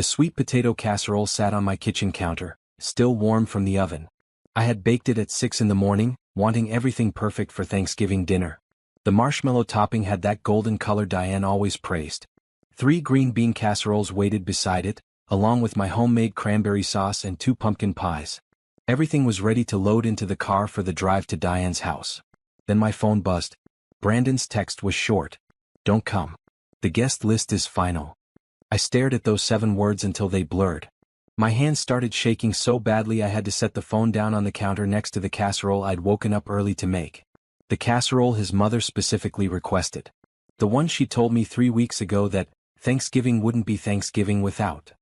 The sweet potato casserole sat on my kitchen counter, still warm from the oven. I had baked it at 6 in the morning, wanting everything perfect for Thanksgiving dinner. The marshmallow topping had that golden color Diane always praised. 3 green bean casseroles waited beside it, along with my homemade cranberry sauce and 2 pumpkin pies. Everything was ready to load into the car for the drive to Diane's house. Then my phone buzzed. Brandon's text was short. Don't come. The guest list is final. I stared at those 7 words until they blurred. My hands started shaking so badly I had to set the phone down on the counter next to the casserole I'd woken up early to make. The casserole his mother specifically requested. The one she told me 3 weeks ago that Thanksgiving wouldn't be Thanksgiving without.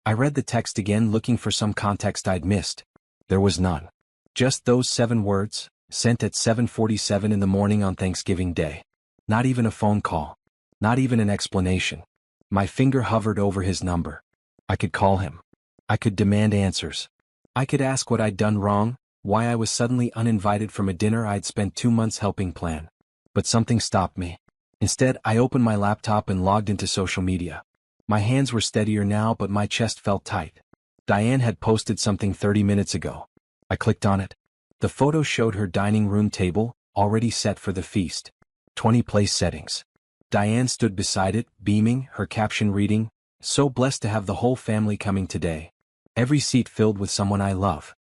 I read the text again looking for some context I'd missed. There was none. Just those 7 words, sent at 7:47 in the morning on Thanksgiving Day. Not even a phone call. Not even an explanation. My finger hovered over his number. I could call him. I could demand answers. I could ask what I'd done wrong, why I was suddenly uninvited from a dinner I'd spent 2 months helping plan. But something stopped me. Instead, I opened my laptop and logged into social media. My hands were steadier now, but my chest felt tight. Diane had posted something 30 minutes ago. I clicked on it. The photo showed her dining room table, already set for the feast. 20 place settings. Diane stood beside it, beaming, her caption reading, "So blessed to have the whole family coming today. Every seat filled with someone I love."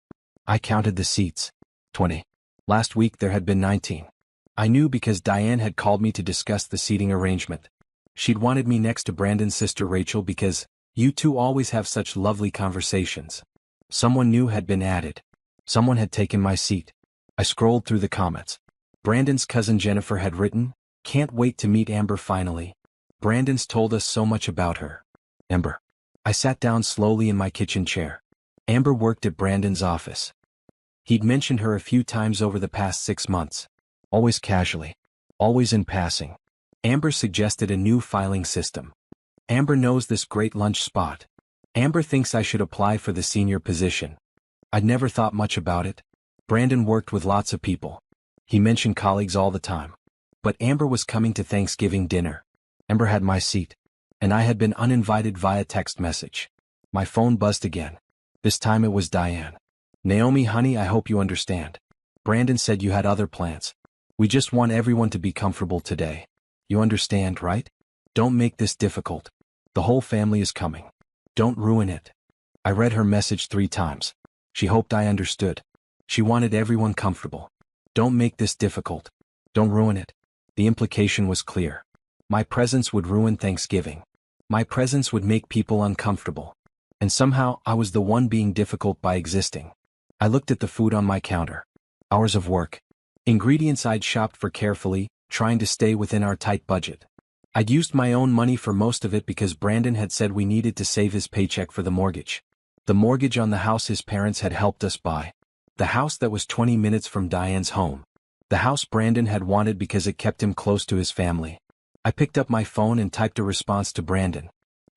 I counted the seats. 20. Last week there had been 19. I knew because Diane had called me to discuss the seating arrangement. She'd wanted me next to Brandon's sister Rachel because you two always have such lovely conversations. Someone new had been added. Someone had taken my seat. I scrolled through the comments. Brandon's cousin Jennifer had written, "Can't wait to meet Amber finally. Brandon's told us so much about her." Amber. I sat down slowly in my kitchen chair. Amber worked at Brandon's office. He'd mentioned her a few times over the past 6 months. Always casually. Always in passing. Amber suggested a new filing system. Amber knows this great lunch spot. Amber thinks I should apply for the senior position. I'd never thought much about it. Brandon worked with lots of people. He mentioned colleagues all the time. But Amber was coming to Thanksgiving dinner. Amber had my seat. And I had been uninvited via text message. My phone buzzed again. This time it was Diane. "Naomi, honey, I hope you understand. Brandon said you had other plans. We just want everyone to be comfortable today. You understand, right? Don't make this difficult. The whole family is coming. Don't ruin it." I read her message 3 times. She hoped I understood. She wanted everyone comfortable. Don't make this difficult. Don't ruin it. The implication was clear. My presence would ruin Thanksgiving. My presence would make people uncomfortable. And somehow I was the one being difficult by existing. I looked at the food on my counter. Hours of work. Ingredients I'd shopped for carefully, trying to stay within our tight budget. I'd used my own money for most of it because Brandon had said we needed to save his paycheck for the mortgage. The mortgage on the house his parents had helped us buy. The house that was 20 minutes from Diane's home. The house Brandon had wanted because it kept him close to his family. I picked up my phone and typed a response to Brandon.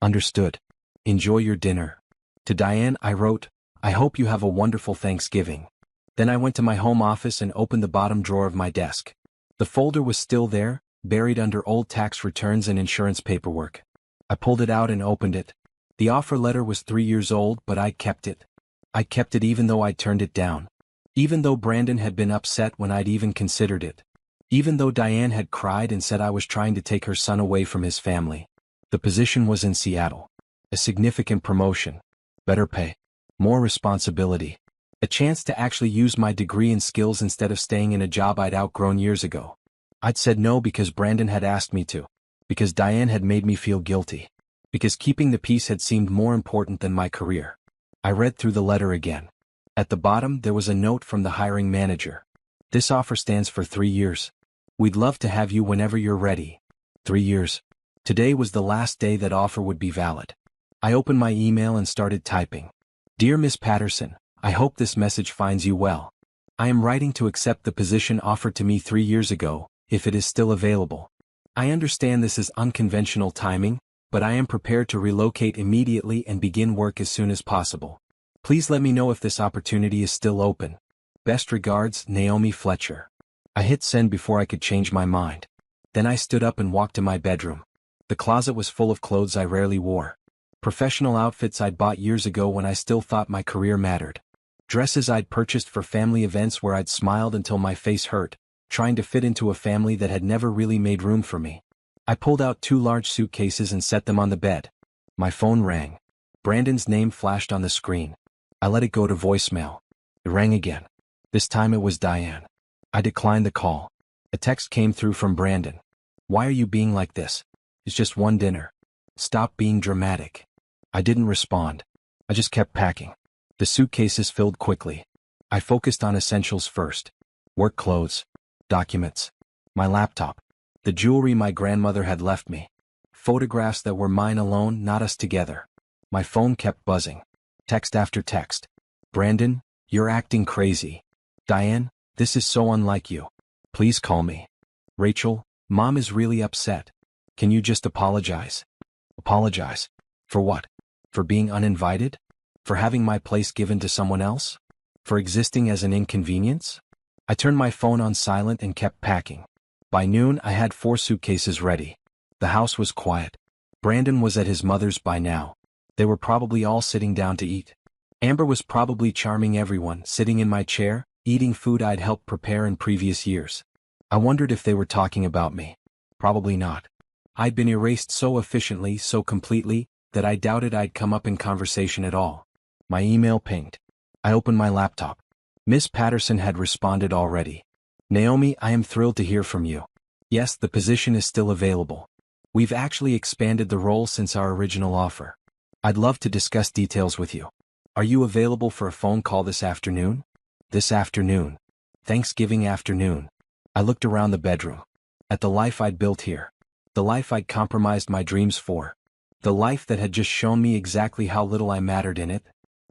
"Understood. Enjoy your dinner." To Diane I wrote, "I hope you have a wonderful Thanksgiving." Then I went to my home office and opened the bottom drawer of my desk. The folder was still there, buried under old tax returns and insurance paperwork. I pulled it out and opened it. The offer letter was 3 years old, but I kept it. I kept it even though I'd turned it down. Even though Brandon had been upset when I'd even considered it. Even though Diane had cried and said I was trying to take her son away from his family. The position was in Seattle. A significant promotion. Better pay. More responsibility. A chance to actually use my degree and skills instead of staying in a job I'd outgrown years ago. I'd said no because Brandon had asked me to. Because Diane had made me feel guilty. Because keeping the peace had seemed more important than my career. I read through the letter again. At the bottom there was a note from the hiring manager. "This offer stands for 3 years. We'd love to have you whenever you're ready." 3 years. Today was the last day that offer would be valid. I opened my email and started typing. "Dear Miss Patterson, I hope this message finds you well. I am writing to accept the position offered to me 3 years ago, if it is still available. I understand this is unconventional timing, but I am prepared to relocate immediately and begin work as soon as possible. Please let me know if this opportunity is still open. Best regards, Naomi Fletcher." I hit send before I could change my mind. Then I stood up and walked to my bedroom. The closet was full of clothes I rarely wore. Professional outfits I'd bought years ago when I still thought my career mattered. Dresses I'd purchased for family events where I'd smiled until my face hurt, trying to fit into a family that had never really made room for me. I pulled out 2 large suitcases and set them on the bed. My phone rang. Brandon's name flashed on the screen. I let it go to voicemail. It rang again. This time it was Diane. I declined the call. A text came through from Brandon. "Why are you being like this? It's just one dinner. Stop being dramatic." I didn't respond. I just kept packing. The suitcases filled quickly. I focused on essentials first. Work clothes, documents, my laptop, the jewelry my grandmother had left me, photographs that were mine alone, not us together. My phone kept buzzing. Text after text. "Brandon, you're acting crazy." "Diane, this is so unlike you. Please call me." "Rachel, Mom is really upset. Can you just apologize?" "Apologize? For what? For being uninvited? For having my place given to someone else? For existing as an inconvenience?" I turned my phone on silent and kept packing. By noon I had 4 suitcases ready. The house was quiet. Brandon was at his mother's by now. They were probably all sitting down to eat. Amber was probably charming everyone, sitting in my chair, eating food I'd helped prepare in previous years. I wondered if they were talking about me. Probably not. I'd been erased so efficiently, so completely, that I doubted I'd come up in conversation at all. My email pinged. I opened my laptop. Miss Patterson had responded already. "Naomi, I am thrilled to hear from you. Yes, the position is still available. We've actually expanded the role since our original offer. I'd love to discuss details with you. Are you available for a phone call this afternoon?" This afternoon. Thanksgiving afternoon. I looked around the bedroom. At the life I'd built here. The life I'd compromised my dreams for. The life that had just shown me exactly how little I mattered in it.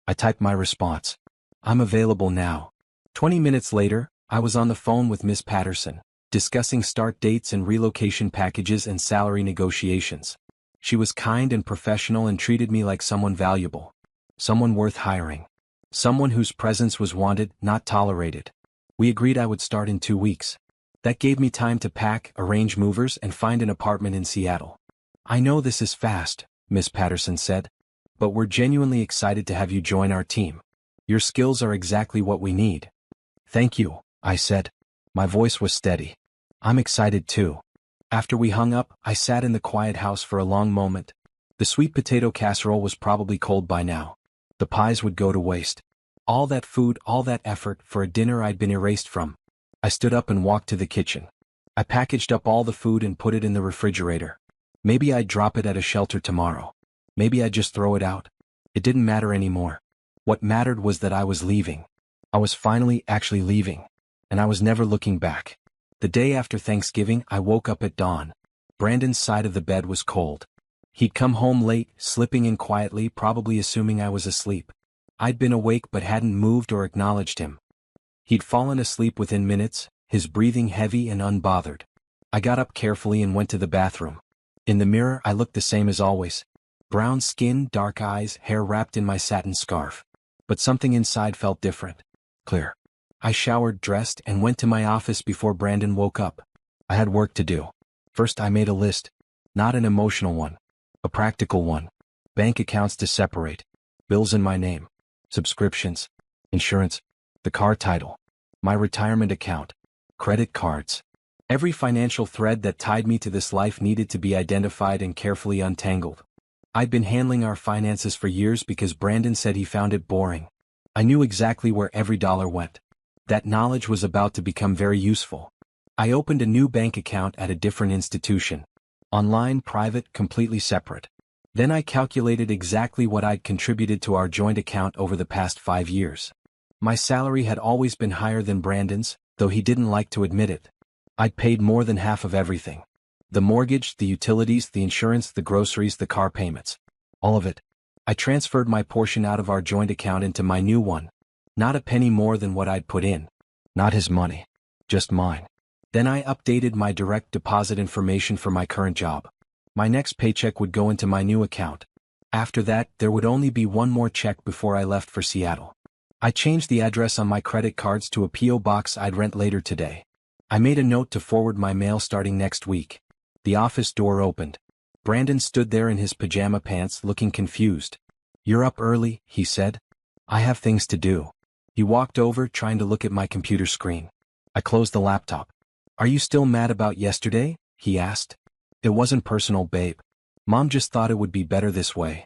I typed my response. "I'm available now." 20 minutes later, I was on the phone with Miss Patterson, discussing start dates and relocation packages and salary negotiations. She was kind and professional and treated me like someone valuable. Someone worth hiring. Someone whose presence was wanted, not tolerated. We agreed I would start in 2 weeks. That gave me time to pack, arrange movers, and find an apartment in Seattle. "I know this is fast," Miss Patterson said, "but we're genuinely excited to have you join our team. Your skills are exactly what we need." "Thank you," I said. My voice was steady. "I'm excited too." After we hung up, I sat in the quiet house for a long moment. The sweet potato casserole was probably cold by now. The pies would go to waste. All that food, all that effort, for a dinner I'd been erased from. I stood up and walked to the kitchen. I packaged up all the food and put it in the refrigerator. Maybe I'd drop it at a shelter tomorrow. Maybe I'd just throw it out. It didn't matter anymore. What mattered was that I was leaving. I was finally actually leaving. And I was never looking back. The day after Thanksgiving, I woke up at dawn. Brandon's side of the bed was cold. He'd come home late, slipping in quietly, probably assuming I was asleep. I'd been awake but hadn't moved or acknowledged him. He'd fallen asleep within minutes, his breathing heavy and unbothered. I got up carefully and went to the bathroom. In the mirror, I looked the same as always. Brown skin, dark eyes, hair wrapped in my satin scarf. But something inside felt different. Clear. I showered, dressed, and went to my office before Brandon woke up. I had work to do. First, I made a list. Not an emotional one. A practical one. Bank accounts to separate. Bills in my name. Subscriptions. Insurance. The car title. My retirement account. Credit cards. Every financial thread that tied me to this life needed to be identified and carefully untangled. I'd been handling our finances for years because Brandon said he found it boring. I knew exactly where every dollar went. That knowledge was about to become very useful. I opened a new bank account at a different institution. Online, private, completely separate. Then I calculated exactly what I'd contributed to our joint account over the past 5 years. My salary had always been higher than Brandon's, though he didn't like to admit it. I'd paid more than half of everything. The mortgage, the utilities, the insurance, the groceries, the car payments. All of it. I transferred my portion out of our joint account into my new one. Not a penny more than what I'd put in. Not his money. Just mine. Then I updated my direct deposit information for my current job. My next paycheck would go into my new account. After that, there would only be one more check before I left for Seattle. I changed the address on my credit cards to a P.O. box I'd rent later today. I made a note to forward my mail starting next week. The office door opened. Brandon stood there in his pajama pants looking confused. "You're up early," he said. "I have things to do." He walked over, trying to look at my computer screen. I closed the laptop. "Are you still mad about yesterday?" he asked. "It wasn't personal, babe. Mom just thought it would be better this way."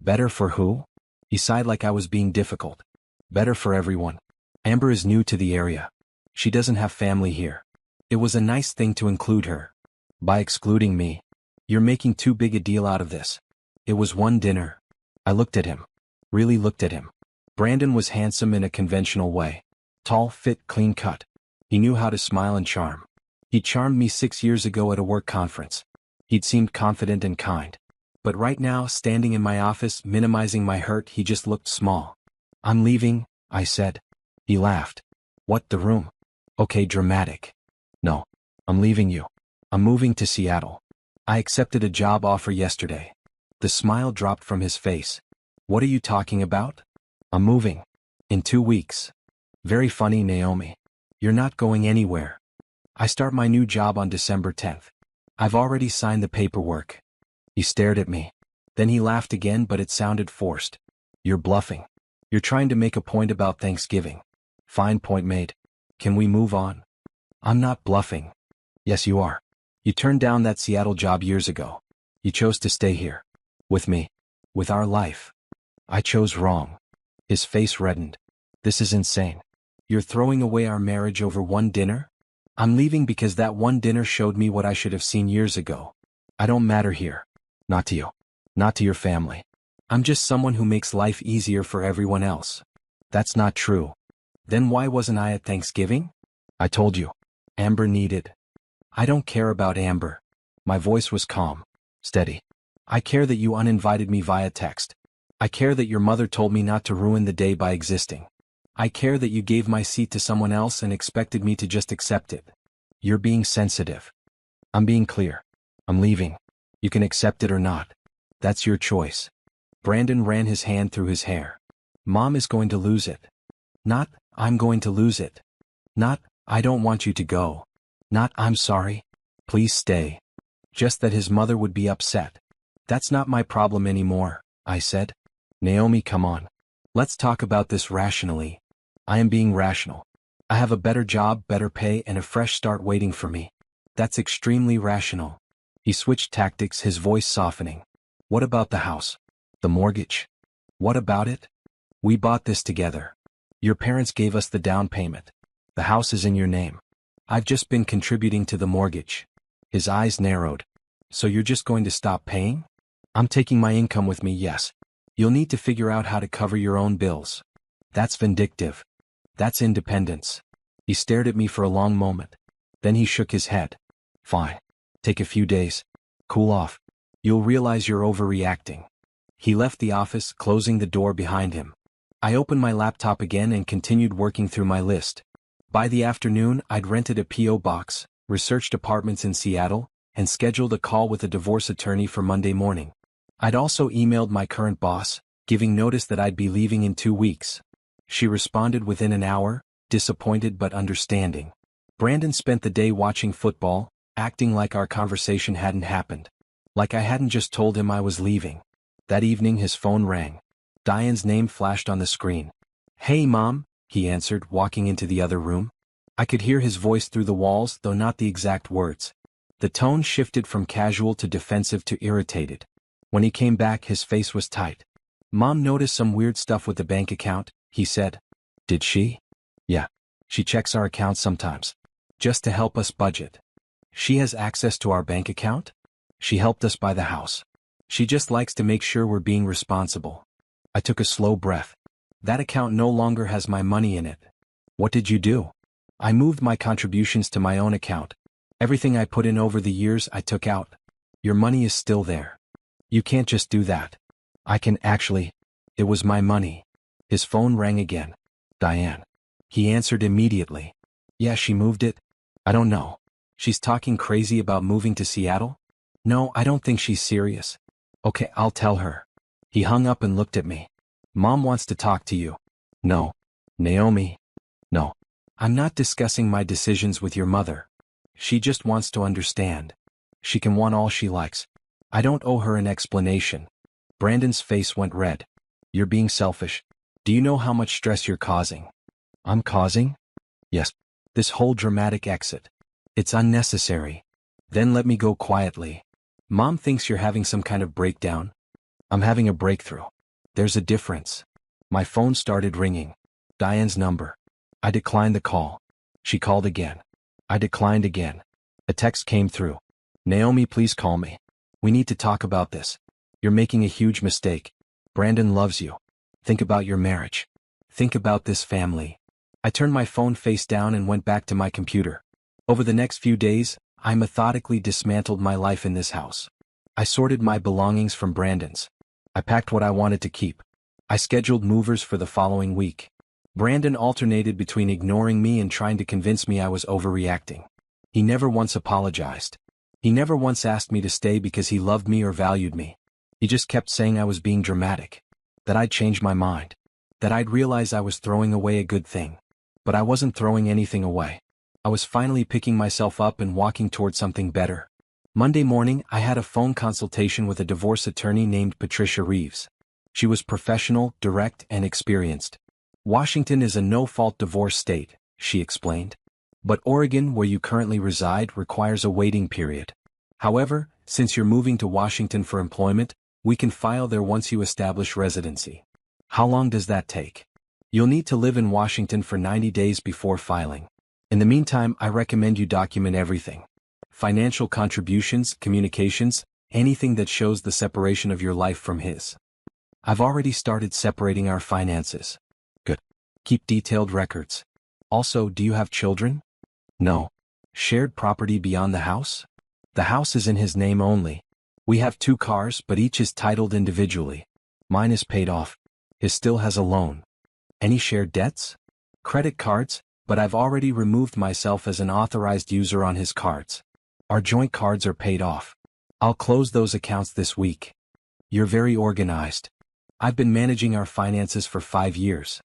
"Better for who?" He sighed like I was being difficult. "Better for everyone. Amber is new to the area. She doesn't have family here. It was a nice thing to include her. By excluding me, you're making too big a deal out of this. It was one dinner." I looked at him. Really looked at him. Brandon was handsome in a conventional way. Tall, fit, clean cut. He knew how to smile and charm. He charmed me 6 years ago at a work conference. He'd seemed confident and kind. But right now, standing in my office, minimizing my hurt, he just looked small. "I'm leaving," I said. He laughed. "What, the room? Okay, dramatic." "No. I'm leaving you. I'm moving to Seattle. I accepted a job offer yesterday." The smile dropped from his face. "What are you talking about?" "I'm moving. In 2 weeks." "Very funny, Naomi. You're not going anywhere. I start my new job on December 10th. I've already signed the paperwork." He stared at me. Then he laughed again, but it sounded forced. "You're bluffing. You're trying to make a point about Thanksgiving." "Fine, point made. Can we move on?" "I'm not bluffing." "Yes, you are. You turned down that Seattle job years ago. You chose to stay here. With me. With our life. I chose wrong." His face reddened. "This is insane. You're throwing away our marriage over one dinner?" "I'm leaving because that one dinner showed me what I should have seen years ago. I don't matter here. Not to you. Not to your family. I'm just someone who makes life easier for everyone else." "That's not true." "Then why wasn't I at Thanksgiving?" "I told you. Amber needed." "I don't care about Amber." My voice was calm. Steady. "I care that you uninvited me via text. I care that your mother told me not to ruin the day by existing. I care that you gave my seat to someone else and expected me to just accept it." "You're being sensitive." "I'm being clear. I'm leaving. You can accept it or not. That's your choice." Brandon ran his hand through his hair. "Mom is going to lose it." "Not, I'm going to lose it." "Not, I don't want you to go." "Not, I'm sorry. Please stay." Just that his mother would be upset. "That's not my problem anymore," I said. "Naomi, come on. Let's talk about this rationally." "I am being rational. I have a better job, better pay, and a fresh start waiting for me." "That's extremely rational." He switched tactics, his voice softening. "What about the house? The mortgage? What about it? We bought this together. Your parents gave us the down payment. The house is in your name. I've just been contributing to the mortgage." His eyes narrowed. "So you're just going to stop paying?" "I'm taking my income with me, yes. You'll need to figure out how to cover your own bills." "That's vindictive." "That's independence." He stared at me for a long moment. Then he shook his head. "Fine. Take a few days. Cool off. You'll realize you're overreacting." He left the office, closing the door behind him. I opened my laptop again and continued working through my list. By the afternoon, I'd rented a P.O. box, researched apartments in Seattle, and scheduled a call with a divorce attorney for Monday morning. I'd also emailed my current boss, giving notice that I'd be leaving in 2 weeks. She responded within an hour, disappointed but understanding. Brandon spent the day watching football, acting like our conversation hadn't happened. Like I hadn't just told him I was leaving. That evening his phone rang. Diane's name flashed on the screen. "Hey, Mom," he answered, walking into the other room. I could hear his voice through the walls, though not the exact words. The tone shifted from casual to defensive to irritated. When he came back, his face was tight. "Mom noticed some weird stuff with the bank account," he said. "Did she?" "Yeah. She checks our account sometimes. Just to help us budget." "She has access to our bank account?" "She helped us buy the house. She just likes to make sure we're being responsible." I took a slow breath. "That account no longer has my money in it." "What did you do?" "I moved my contributions to my own account. Everything I put in over the years I took out. Your money is still there." "You can't just do that." "I can actually. It was my money." His phone rang again. "Diane." He answered immediately. "Yeah, she moved it." "I don't know. She's talking crazy about moving to Seattle?" "No, I don't think she's serious." "Okay, I'll tell her." He hung up and looked at me. "Mom wants to talk to you." "No." "Naomi." "No. I'm not discussing my decisions with your mother. She just wants to understand. She can want all she likes." I don't owe her an explanation. Brandon's face went red. You're being selfish. Do you know how much stress you're causing? I'm causing? Yes. This whole dramatic exit. It's unnecessary. Then let me go quietly. Mom thinks you're having some kind of breakdown. I'm having a breakthrough. There's a difference. My phone started ringing. Diane's number. I declined the call. She called again. I declined again. A text came through. Naomi, please call me. We need to talk about this. You're making a huge mistake. Brandon loves you. Think about your marriage. Think about this family. I turned my phone face down and went back to my computer. Over the next few days, I methodically dismantled my life in this house. I sorted my belongings from Brandon's. I packed what I wanted to keep. I scheduled movers for the following week. Brandon alternated between ignoring me and trying to convince me I was overreacting. He never once apologized. He never once asked me to stay because he loved me or valued me. He just kept saying I was being dramatic. That I'd change my mind. That I'd realize I was throwing away a good thing. But I wasn't throwing anything away. I was finally picking myself up and walking toward something better. Monday morning, I had a phone consultation with a divorce attorney named Patricia Reeves. She was professional, direct, and experienced. Washington is a no-fault divorce state, she explained. But Oregon, where you currently reside, requires a waiting period. However, since you're moving to Washington for employment, we can file there once you establish residency. How long does that take? You'll need to live in Washington for 90 days before filing. In the meantime, I recommend you document everything. Financial contributions, communications, anything that shows the separation of your life from his. I've already started separating our finances. Good. Keep detailed records. Also, do you have children? No. Shared property beyond the house? The house is in his name only. We have 2 cars, but each is titled individually. Mine is paid off. His still has a loan. Any shared debts? Credit cards, but I've already removed myself as an authorized user on his cards. Our joint cards are paid off. I'll close those accounts this week. You're very organized. I've been managing our finances for 5 years.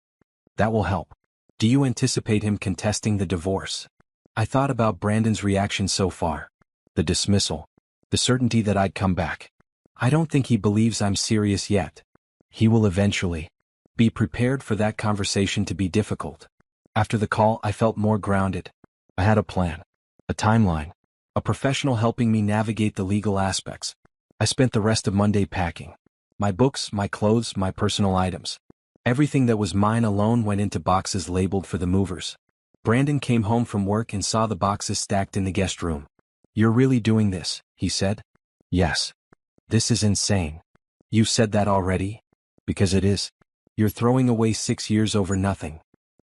That will help. Do you anticipate him contesting the divorce? I thought about Brandon's reaction so far. The dismissal. The certainty that I'd come back. I don't think he believes I'm serious yet. He will eventually. Be prepared for that conversation to be difficult. After the call, I felt more grounded. I had a plan. A timeline. A professional helping me navigate the legal aspects. I spent the rest of Monday packing. My books, my clothes, my personal items. Everything that was mine alone went into boxes labeled for the movers. Brandon came home from work and saw the boxes stacked in the guest room. You're really doing this, he said. Yes. This is insane. You said that already? Because it is. You're throwing away 6 years over nothing.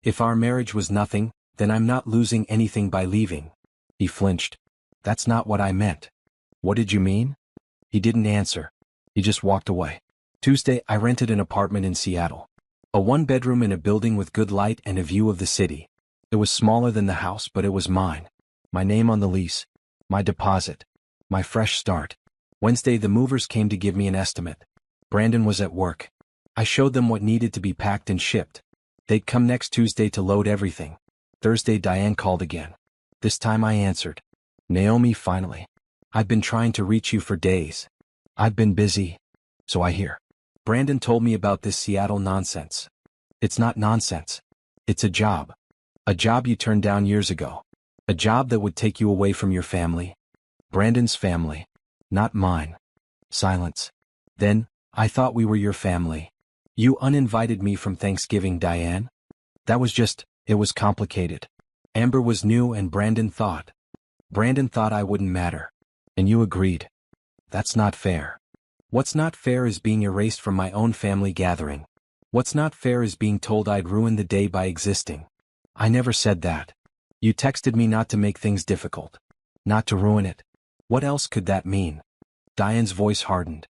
If our marriage was nothing, then I'm not losing anything by leaving. He flinched. That's not what I meant. What did you mean? He didn't answer. He just walked away. Tuesday, I rented an apartment in Seattle. A 1-bedroom in a building with good light and a view of the city. It was smaller than the house, but it was mine. My name on the lease. My deposit. My fresh start. Wednesday, the movers came to give me an estimate. Brandon was at work. I showed them what needed to be packed and shipped. They'd come next Tuesday to load everything. Thursday, Diane called again. This time I answered. Naomi, finally. I've been trying to reach you for days. I've been busy. So I hear. Brandon told me about this Seattle nonsense. It's not nonsense. It's a job. A job you turned down years ago. A job that would take you away from your family. Brandon's family. Not mine. Silence. Then, I thought we were your family. You uninvited me from Thanksgiving, Diane. That was just, it was complicated. Amber was new and Brandon thought I wouldn't matter. And you agreed. That's not fair. What's not fair is being erased from my own family gathering. What's not fair is being told I'd ruin the day by existing. I never said that. You texted me not to make things difficult. Not to ruin it. What else could that mean? Diane's voice hardened.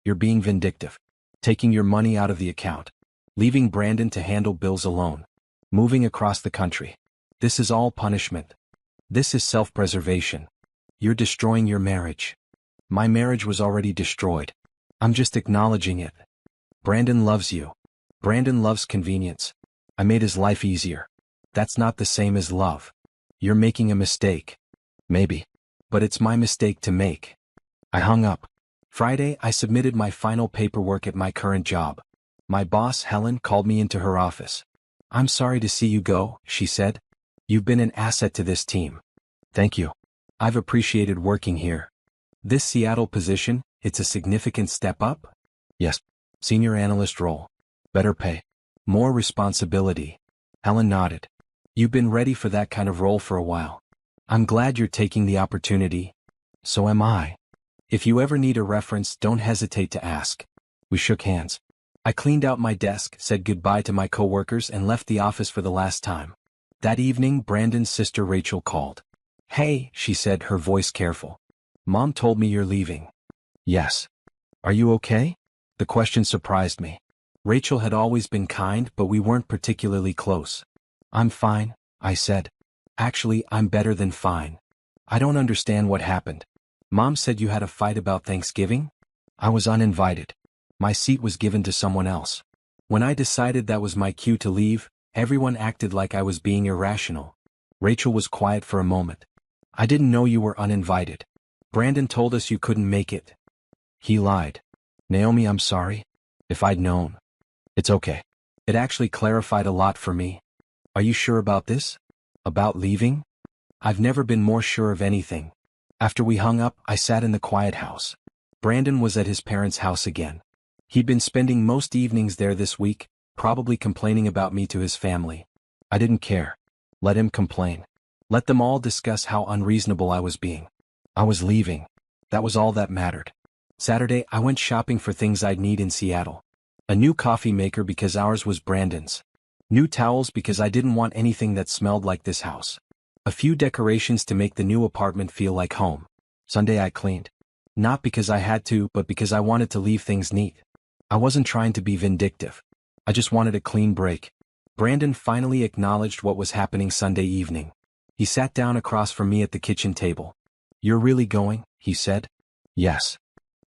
You're being vindictive. Taking your money out of the account. Leaving Brandon to handle bills alone. Moving across the country. This is all punishment. This is self-preservation. You're destroying your marriage. My marriage was already destroyed. I'm just acknowledging it. Brandon loves you. Brandon loves convenience. I made his life easier. That's not the same as love. You're making a mistake. Maybe. But it's my mistake to make. I hung up. Friday, I submitted my final paperwork at my current job. My boss, Helen, called me into her office. "I'm sorry to see you go," she said. "You've been an asset to this team." "Thank you. I've appreciated working here." "This Seattle position, it's a significant step up?" "Yes. Senior analyst role. Better pay. More responsibility." Helen nodded. "You've been ready for that kind of role for a while. I'm glad you're taking the opportunity." "So am I. If you ever need a reference, don't hesitate to ask." We shook hands. I cleaned out my desk, said goodbye to my coworkers, and left the office for the last time. That evening, Brandon's sister Rachel called. "Hey," she said, her voice careful. "Mom told me you're leaving." "Yes. Are you okay?" The question surprised me. Rachel had always been kind, but we weren't particularly close. "I'm fine," I said. "Actually, I'm better than fine. I don't understand what happened. Mom said you had a fight about Thanksgiving?" "I was uninvited. My seat was given to someone else. When I decided that was my cue to leave, everyone acted like I was being irrational." Rachel was quiet for a moment. "I didn't know you were uninvited. Brandon told us you couldn't make it." "He lied. Naomi, I'm sorry. If I'd known." "It's okay. It actually clarified a lot for me." "Are you sure about this? About leaving?" "I've never been more sure of anything." After we hung up, I sat in the quiet house. Brandon was at his parents' house again. He'd been spending most evenings there this week, probably complaining about me to his family. I didn't care. Let him complain. Let them all discuss how unreasonable I was being. I was leaving. That was all that mattered. Saturday, I went shopping for things I'd need in Seattle. A new coffee maker because ours was Brandon's. New towels because I didn't want anything that smelled like this house. A few decorations to make the new apartment feel like home. Sunday I cleaned. Not because I had to, but because I wanted to leave things neat. I wasn't trying to be vindictive. I just wanted a clean break. Brandon finally acknowledged what was happening Sunday evening. He sat down across from me at the kitchen table. "You're really going?" he said. "Yes."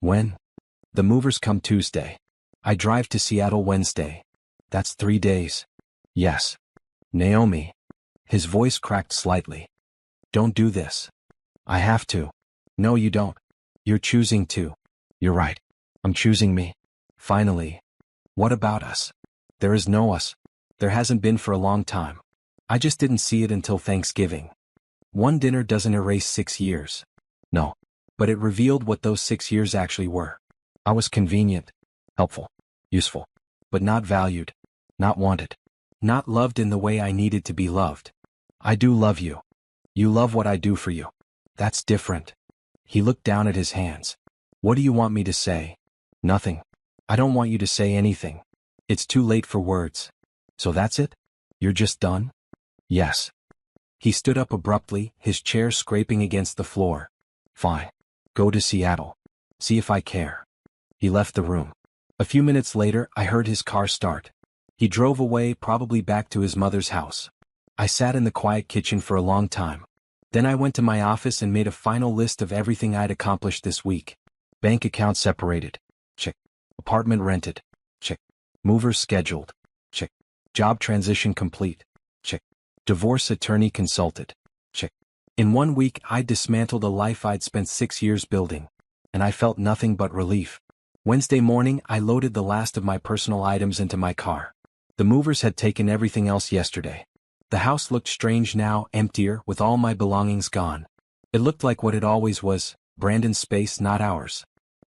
"When?" "The movers come Tuesday. I drive to Seattle Wednesday." "That's 3 days." "Yes." "Naomi." His voice cracked slightly. "Don't do this." "I have to." "No, you don't. You're choosing to." "You're right. I'm choosing me." "Finally." "What about us?" "There is no us. There hasn't been for a long time. I just didn't see it until Thanksgiving. One dinner doesn't erase 6 years." "No. But it revealed what those 6 years actually were. I was convenient, helpful, useful, but not valued, not wanted, not loved in the way I needed to be loved. I do love you. You love what I do for you. That's different." He looked down at his hands. "What do you want me to say?" "Nothing. I don't want you to say anything. It's too late for words." "So that's it? You're just done?" "Yes." He stood up abruptly, his chair scraping against the floor. "Fine. Go to Seattle. See if I care." He left the room. A few minutes later, I heard his car start. He drove away, probably back to his mother's house. I sat in the quiet kitchen for a long time. Then I went to my office and made a final list of everything I'd accomplished this week. Bank account separated. Check. Apartment rented. Check. Movers scheduled. Check. Job transition complete. Check. Divorce attorney consulted. Check. In 1 week, I'd dismantled a life I'd spent 6 years building. And I felt nothing but relief. Wednesday morning, I loaded the last of my personal items into my car. The movers had taken everything else yesterday. The house looked strange now, emptier, with all my belongings gone. It looked like what it always was, Brandon's space, not ours.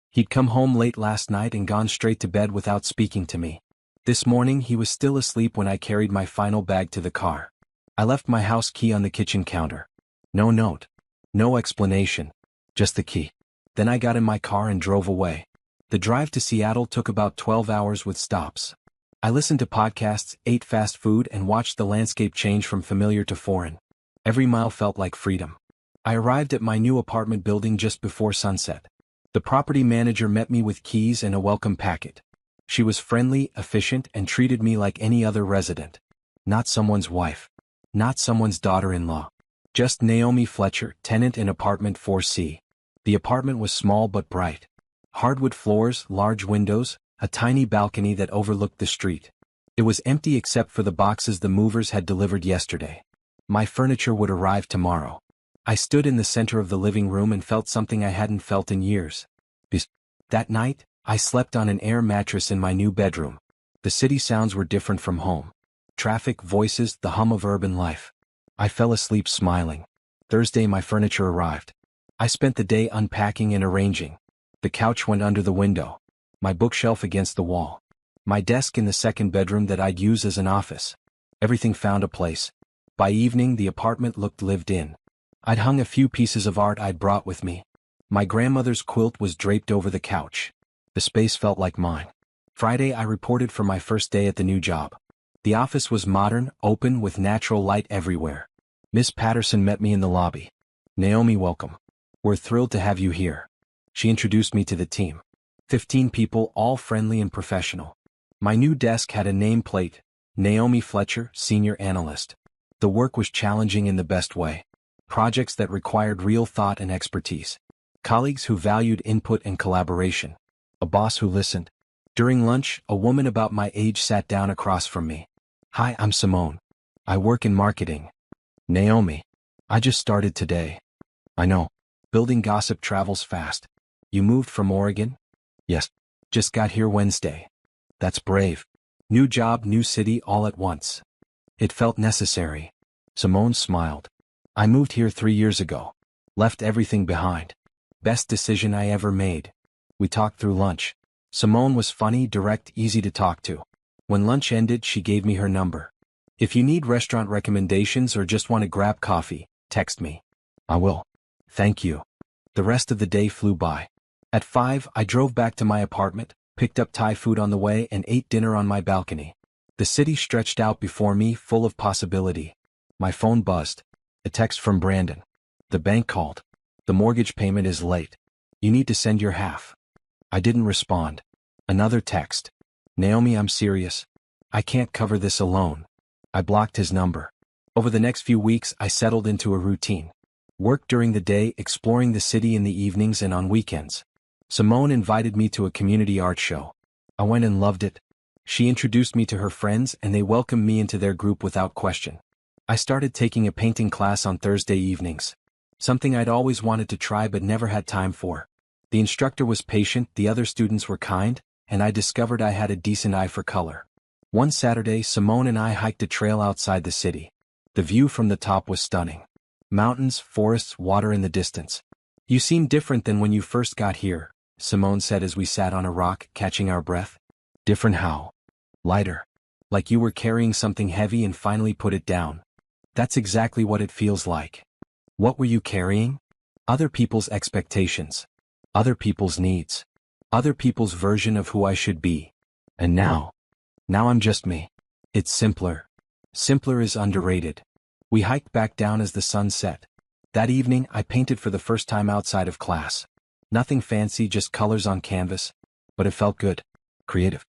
He'd come home late last night and gone straight to bed without speaking to me. This morning he was still asleep when I carried my final bag to the car. I left my house key on the kitchen counter. No note. No explanation. Just the key. Then I got in my car and drove away. The drive to Seattle took about 12 hours with stops. I listened to podcasts, ate fast food, and watched the landscape change from familiar to foreign. Every mile felt like freedom. I arrived at my new apartment building just before sunset. The property manager met me with keys and a welcome packet. She was friendly, efficient, and treated me like any other resident. Not someone's wife. Not someone's daughter-in-law. Just Naomi Fletcher, tenant in apartment 4C. The apartment was small but bright. Hardwood floors, large windows, a tiny balcony that overlooked the street. It was empty except for the boxes the movers had delivered yesterday. My furniture would arrive tomorrow. I stood in the center of the living room and felt something I hadn't felt in years. That night, I slept on an air mattress in my new bedroom. The city sounds were different from home. Traffic, voices, the hum of urban life. I fell asleep smiling. Thursday my furniture arrived. I spent the day unpacking and arranging. The couch went under the window. My bookshelf against the wall. My desk in the second bedroom that I'd use as an office. Everything found a place. By evening the apartment looked lived in. I'd hung a few pieces of art I'd brought with me. My grandmother's quilt was draped over the couch. The space felt like mine. Friday I reported for my first day at the new job. The office was modern, open, with natural light everywhere. Miss Patterson met me in the lobby. "Naomi, welcome. We're thrilled to have you here." She introduced me to the team. 15 people, all friendly and professional. My new desk had a nameplate, Naomi Fletcher, Senior Analyst. The work was challenging in the best way. Projects that required real thought and expertise. Colleagues who valued input and collaboration. A boss who listened. During lunch, a woman about my age sat down across from me. "Hi, I'm Simone. I work in marketing." "Naomi. I just started today." "I know. Building gossip travels fast. You moved from Oregon?" "Yes. Just got here Wednesday." "That's brave. New job, new city, all at once." "It felt necessary." Simone smiled. "I moved here 3 years ago. Left everything behind. Best decision I ever made." We talked through lunch. Simone was funny, direct, easy to talk to. When lunch ended, she gave me her number. "If you need restaurant recommendations or just want to grab coffee, text me." "I will. Thank you." The rest of the day flew by. At 5, I drove back to my apartment, picked up Thai food on the way and ate dinner on my balcony. The city stretched out before me, full of possibility. My phone buzzed. A text from Brandon. "The bank called. The mortgage payment is late. You need to send your half." I didn't respond. Another text. "Naomi, I'm serious. I can't cover this alone." I blocked his number. Over the next few weeks, I settled into a routine. Work during the day, exploring the city in the evenings and on weekends. Simone invited me to a community art show. I went and loved it. She introduced me to her friends and they welcomed me into their group without question. I started taking a painting class on Thursday evenings. Something I'd always wanted to try but never had time for. The instructor was patient, the other students were kind, and I discovered I had a decent eye for color. One Saturday, Simone and I hiked a trail outside the city. The view from the top was stunning. Mountains, forests, water in the distance. "You seem different than when you first got here," Simone said as we sat on a rock, catching our breath. "Different how?" "Lighter. Like you were carrying something heavy and finally put it down." "That's exactly what it feels like." "What were you carrying?" "Other people's expectations. Other people's needs. Other people's version of who I should be. And now I'm just me. It's simpler. Simpler is underrated." We hiked back down as the sun set. That evening, I painted for the first time outside of class. Nothing fancy, just colors on canvas. But it felt good. Creative.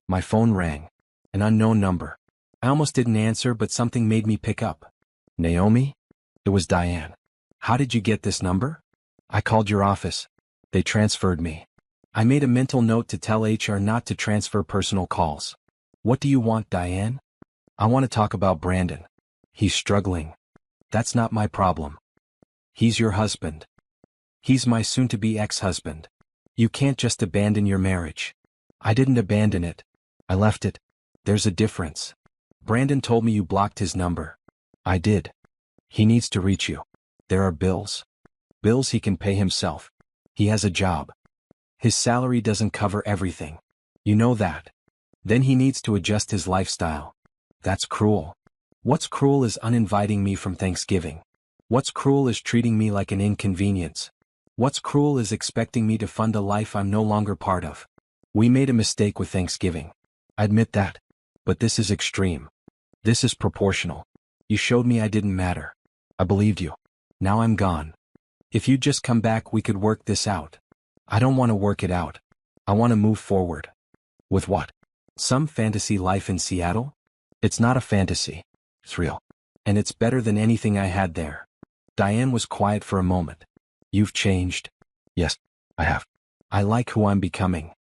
My phone rang. An unknown number. I almost didn't answer, but something made me pick up. "Naomi?" It was Diane. "How did you get this number?" "I called your office. They transferred me." I made a mental note to tell HR not to transfer personal calls. "What do you want, Diane?" "I want to talk about Brandon. He's struggling." "That's not my problem. He's your husband. He's my soon-to-be ex-husband. You can't just abandon your marriage." "I didn't abandon it. I left it." "There's a difference. Brandon told me you blocked his number." "I did. He needs to reach you. There are bills. Bills he can pay himself. He has a job. His salary doesn't cover everything. You know that. Then he needs to adjust his lifestyle." "That's cruel." "What's cruel is uninviting me from Thanksgiving. What's cruel is treating me like an inconvenience. What's cruel is expecting me to fund a life I'm no longer part of." We made a mistake with Thanksgiving. I admit that. But this is extreme. This is proportional. You showed me I didn't matter. I believed you. Now I'm gone. If you'd just come back, we could work this out. I don't want to work it out. I want to move forward. With what? Some fantasy life in Seattle? It's not a fantasy. It's real. And it's better than anything I had there. Diane was quiet for a moment. "You've changed." "Yes, I have. I like who I'm becoming."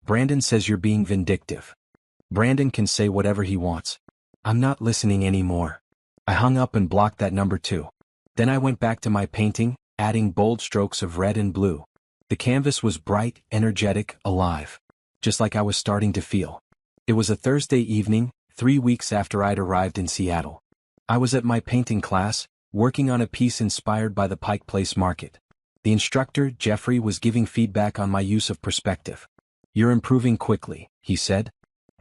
"Brandon says you're being vindictive." "Brandon can say whatever he wants. I'm not listening anymore." I hung up and blocked that number too. Then I went back to my painting, adding bold strokes of red and blue. The canvas was bright, energetic, alive. Just like I was starting to feel. It was a Thursday evening, 3 weeks after I'd arrived in Seattle. I was at my painting class, working on a piece inspired by the Pike Place market. The instructor, Jeffrey, was giving feedback on my use of perspective. "You're improving quickly," he said.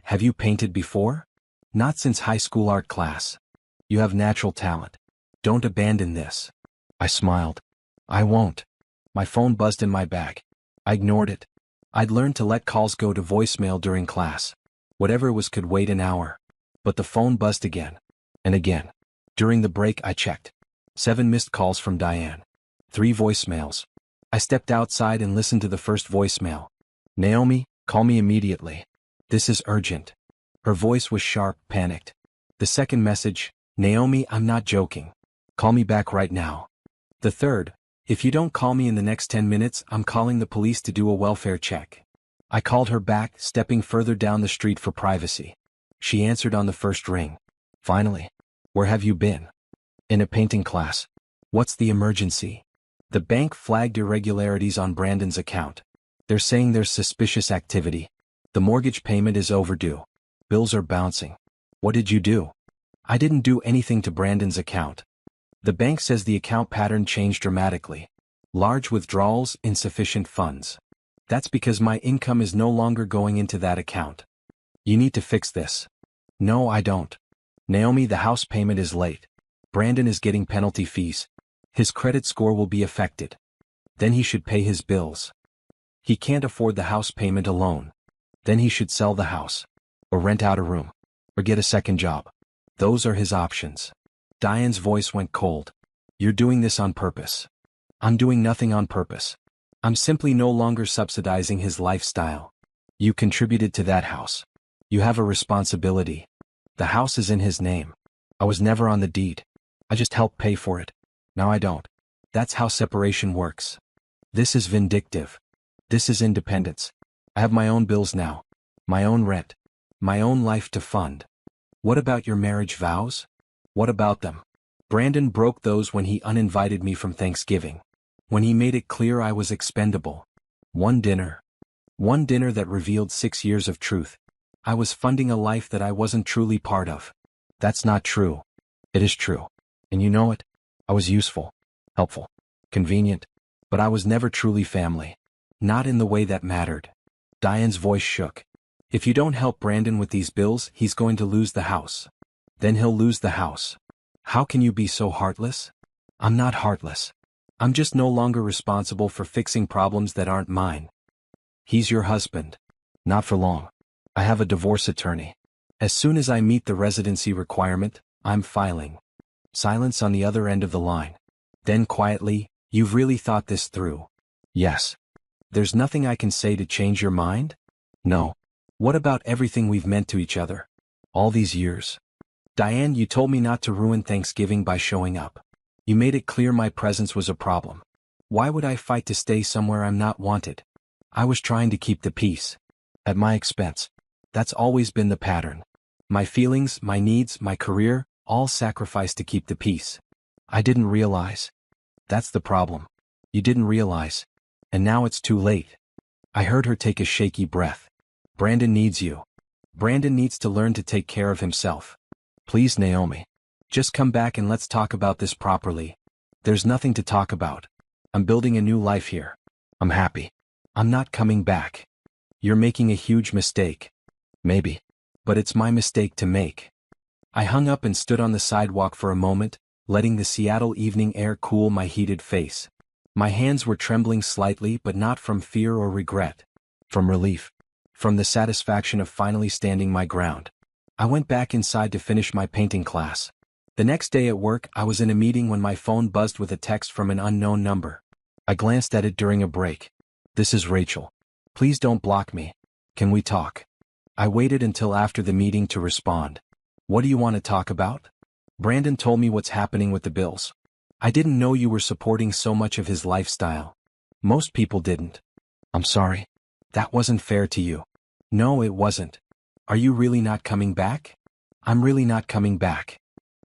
"Have you painted before?" "Not since high school art class." "You have natural talent. Don't abandon this." I smiled. "I won't." My phone buzzed in my bag. I ignored it. I'd learned to let calls go to voicemail during class. Whatever it was could wait an hour. But the phone buzzed again. And again. During the break I checked. 7 missed calls from Diane. 3 voicemails. I stepped outside and listened to the first voicemail. "Naomi, call me immediately. This is urgent." Her voice was sharp, panicked. The second message, "Naomi, I'm not joking. Call me back right now." The third, "If you don't call me in the next 10 minutes, I'm calling the police to do a welfare check." I called her back, stepping further down the street for privacy. She answered on the first ring. Finally. "Where have you been?" "In a painting class." "What's the emergency?" "The bank flagged irregularities on Brandon's account. They're saying there's suspicious activity. The mortgage payment is overdue. Bills are bouncing." "What did you do?" "I didn't do anything to Brandon's account. The bank says the account pattern changed dramatically. Large withdrawals, insufficient funds. That's because my income is no longer going into that account. You need to fix this." "No, I don't." "Naomi, the house payment is late. Brandon is getting penalty fees. His credit score will be affected. Then he should pay his bills. He can't afford the house payment alone. Then he should sell the house. Or rent out a room. Or get a second job. Those are his options." Diane's voice went cold. "You're doing this on purpose." "I'm doing nothing on purpose. I'm simply no longer subsidizing his lifestyle. You contributed to that house. You have a responsibility. The house is in his name. I was never on the deed. I just helped pay for it. Now I don't. That's how separation works. This is vindictive. This is independence. I have my own bills now. My own rent. My own life to fund." "What about your marriage vows?" "What about them?" "Brandon broke those when he uninvited me from Thanksgiving. When he made it clear I was expendable. One dinner. One dinner that revealed 6 years of truth. I was funding a life that I wasn't truly part of." "That's not true." "It is true. And you know it. I was useful, helpful, convenient. But I was never truly family. Not in the way that mattered." Diane's voice shook. "If you don't help Brandon with these bills, he's going to lose the house. Then he'll lose the house. How can you be so heartless?" "I'm not heartless. I'm just no longer responsible for fixing problems that aren't mine." "He's your husband." "Not for long. I have a divorce attorney. As soon as I meet the residency requirement, I'm filing." Silence on the other end of the line. Then quietly, "You've really thought this through?" "Yes." "There's nothing I can say to change your mind?" "No." "What about everything we've meant to each other? All these years?" "Diane, you told me not to ruin Thanksgiving by showing up. You made it clear my presence was a problem. Why would I fight to stay somewhere I'm not wanted? I was trying to keep the peace. At my expense. That's always been the pattern. My feelings, my needs, my career, all sacrificed to keep the peace. I didn't realize. That's the problem. You didn't realize. And now it's too late." I heard her take a shaky breath. "Brandon needs you. Brandon needs to learn to take care of himself. Please, Naomi. Just come back and let's talk about this properly." "There's nothing to talk about. I'm building a new life here. I'm happy. I'm not coming back." "You're making a huge mistake." "Maybe. But it's my mistake to make." I hung up and stood on the sidewalk for a moment, letting the Seattle evening air cool my heated face. My hands were trembling slightly, but not from fear or regret. From relief. From the satisfaction of finally standing my ground. I went back inside to finish my painting class. The next day at work, I was in a meeting when my phone buzzed with a text from an unknown number. I glanced at it during a break. "This is Rachel. Please don't block me. Can we talk?" I waited until after the meeting to respond. "What do you want to talk about?" "Brandon told me what's happening with the bills. I didn't know you were supporting so much of his lifestyle. Most people didn't." "I'm sorry. That wasn't fair to you." "No, it wasn't. Are you really not coming back?" "I'm really not coming back."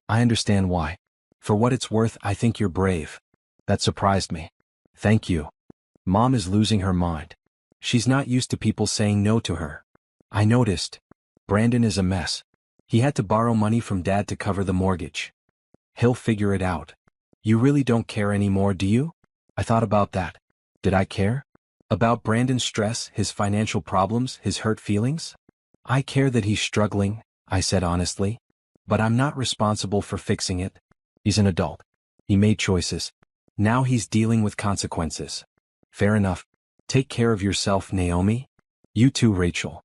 "I understand why. For what it's worth, I think you're brave." That surprised me. "Thank you." Mom is losing her mind. She's not used to people saying no to her. I noticed. Brandon is a mess. He had to borrow money from Dad to cover the mortgage. He'll figure it out. You really don't care anymore, do you? I thought about that. Did I care? About Brandon's stress, his financial problems, his hurt feelings? I care that he's struggling, I said honestly. But I'm not responsible for fixing it. He's an adult. He made choices. Now he's dealing with consequences. Fair enough. Take care of yourself, Naomi. You too, Rachel.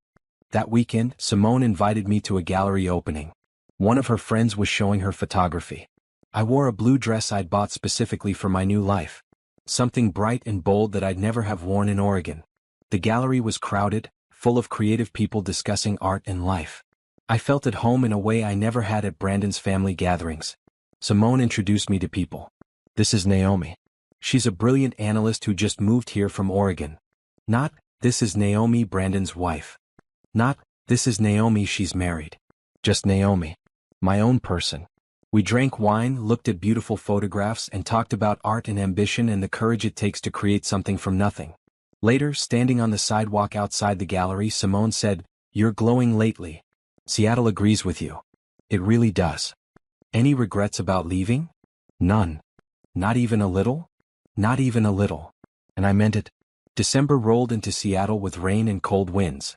That weekend, Simone invited me to a gallery opening. One of her friends was showing her photography. I wore a blue dress I'd bought specifically for my new life. Something bright and bold that I'd never have worn in Oregon. The gallery was crowded, full of creative people discussing art and life. I felt at home in a way I never had at Brandon's family gatherings. Simone introduced me to people. This is Naomi. She's a brilliant analyst who just moved here from Oregon. Not, this is Naomi, Brandon's wife. Not, this is Naomi, she's married. Just Naomi. My own person. We drank wine, looked at beautiful photographs, and talked about art and ambition and the courage it takes to create something from nothing. Later, standing on the sidewalk outside the gallery, Simone said, "You're glowing lately. Seattle agrees with you. It really does. Any regrets about leaving? None. Not even a little? Not even a little." And I meant it. December rolled into Seattle with rain and cold winds.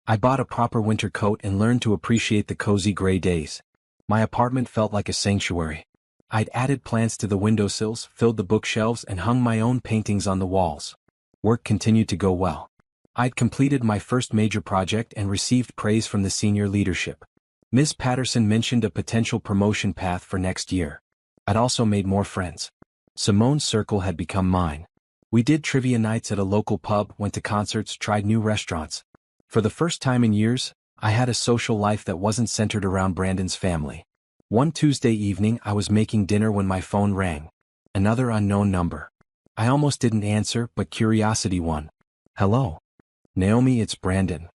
I bought a proper winter coat and learned to appreciate the cozy gray days. My apartment felt like a sanctuary. I'd added plants to the windowsills, filled the bookshelves, and hung my own paintings on the walls. Work continued to go well. I'd completed my first major project and received praise from the senior leadership. Ms. Patterson mentioned a potential promotion path for next year. I'd also made more friends. Simone's circle had become mine. We did trivia nights at a local pub, went to concerts, tried new restaurants. For the first time in years, I had a social life that wasn't centered around Brandon's family. One Tuesday evening, I was making dinner when my phone rang. Another unknown number. I almost didn't answer, but curiosity won. "Hello. Naomi, it's Brandon."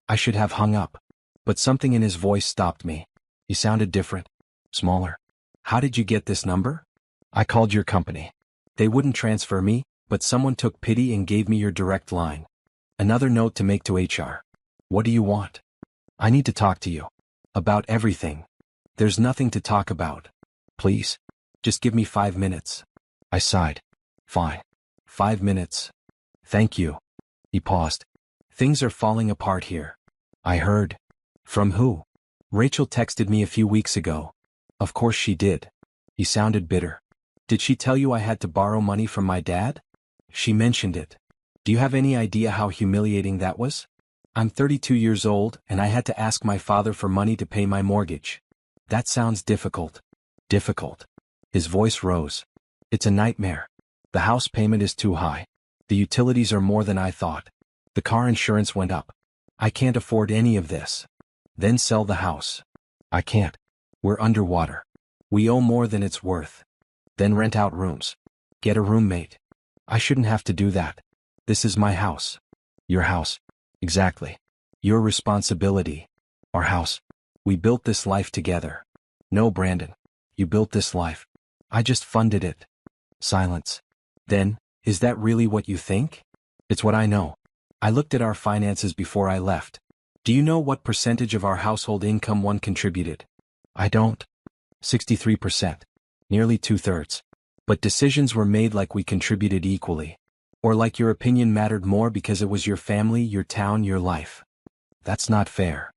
I should have hung up. But something in his voice stopped me. He sounded different. Smaller. "How did you get this number?" "I called your company. They wouldn't transfer me, but someone took pity and gave me your direct line. Another note to make to HR. What do you want?" "I need to talk to you. About everything." "There's nothing to talk about. Please. Just give me 5 minutes." I sighed. "Fine. 5 minutes. Thank you." He paused. "Things are falling apart here." I heard. "From who?" "Rachel texted me a few weeks ago." "Of course she did." He sounded bitter. "Did she tell you I had to borrow money from my dad?" "She mentioned it." "Do you have any idea how humiliating that was? I'm 32 years old, and I had to ask my father for money to pay my mortgage. That sounds difficult." "Difficult." His voice rose. "It's a nightmare. The house payment is too high. The utilities are more than I thought. The car insurance went up. I can't afford any of this. Then sell the house. I can't. We're underwater. We owe more than it's worth. Then rent out rooms. Get a roommate. I shouldn't have to do that. This is my house." "Your house." "Exactly. Your responsibility. Our house. We built this life together." "No, Brandon. You built this life. I just funded it." Silence. "Then, is that really what you think?" "It's what I know. I looked at our finances before I left. Do you know what percentage of our household income one contributed?" "I don't." 63%. Nearly 2/3. But decisions were made like we contributed equally. Or like your opinion mattered more because it was your family, your town, your life. That's not fair.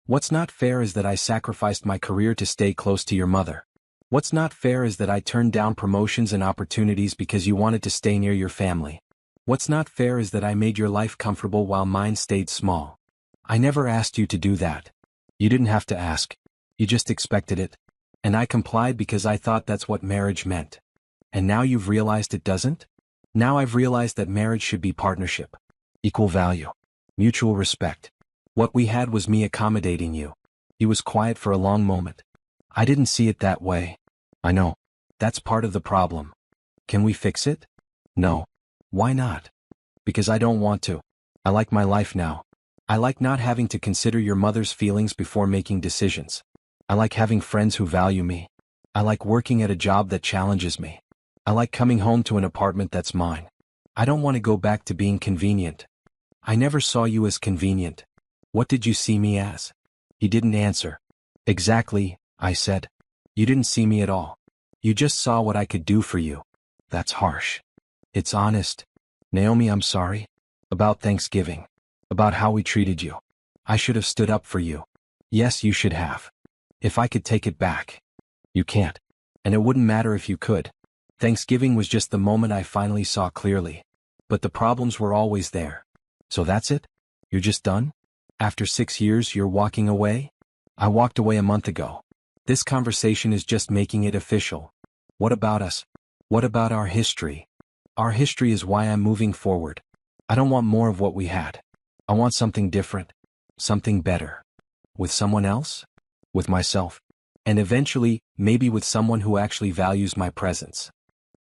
What's not fair is that I sacrificed my career to stay close to your mother. What's not fair is that I turned down promotions and opportunities because you wanted to stay near your family. What's not fair is that I made your life comfortable while mine stayed small. I never asked you to do that. You didn't have to ask. You just expected it. And I complied because I thought that's what marriage meant. And now you've realized it doesn't? Now I've realized that marriage should be partnership. Equal value. Mutual respect. What we had was me accommodating you." He was quiet for a long moment. "I didn't see it that way." "I know. That's part of the problem. Can we fix it?" "No." "Why not?" "Because I don't want to. I like my life now. I like not having to consider your mother's feelings before making decisions. I like having friends who value me. I like working at a job that challenges me. I like coming home to an apartment that's mine. I don't want to go back to being convenient. I never saw you as convenient. What did you see me as? He didn't answer. Exactly, I said. You didn't see me at all. You just saw what I could do for you. That's harsh. It's honest. Naomi, I'm sorry. About Thanksgiving. About how we treated you. I should have stood up for you. Yes, you should have. If I could take it back. You can't. And it wouldn't matter if you could. Thanksgiving was just the moment I finally saw clearly. But the problems were always there. So that's it? You're just done? After 6 years, you're walking away? I walked away a month ago. This conversation is just making it official. What about us? What about our history? Our history is why I'm moving forward. I don't want more of what we had. I want something different. Something better. With someone else? With myself. And eventually, maybe with someone who actually values my presence.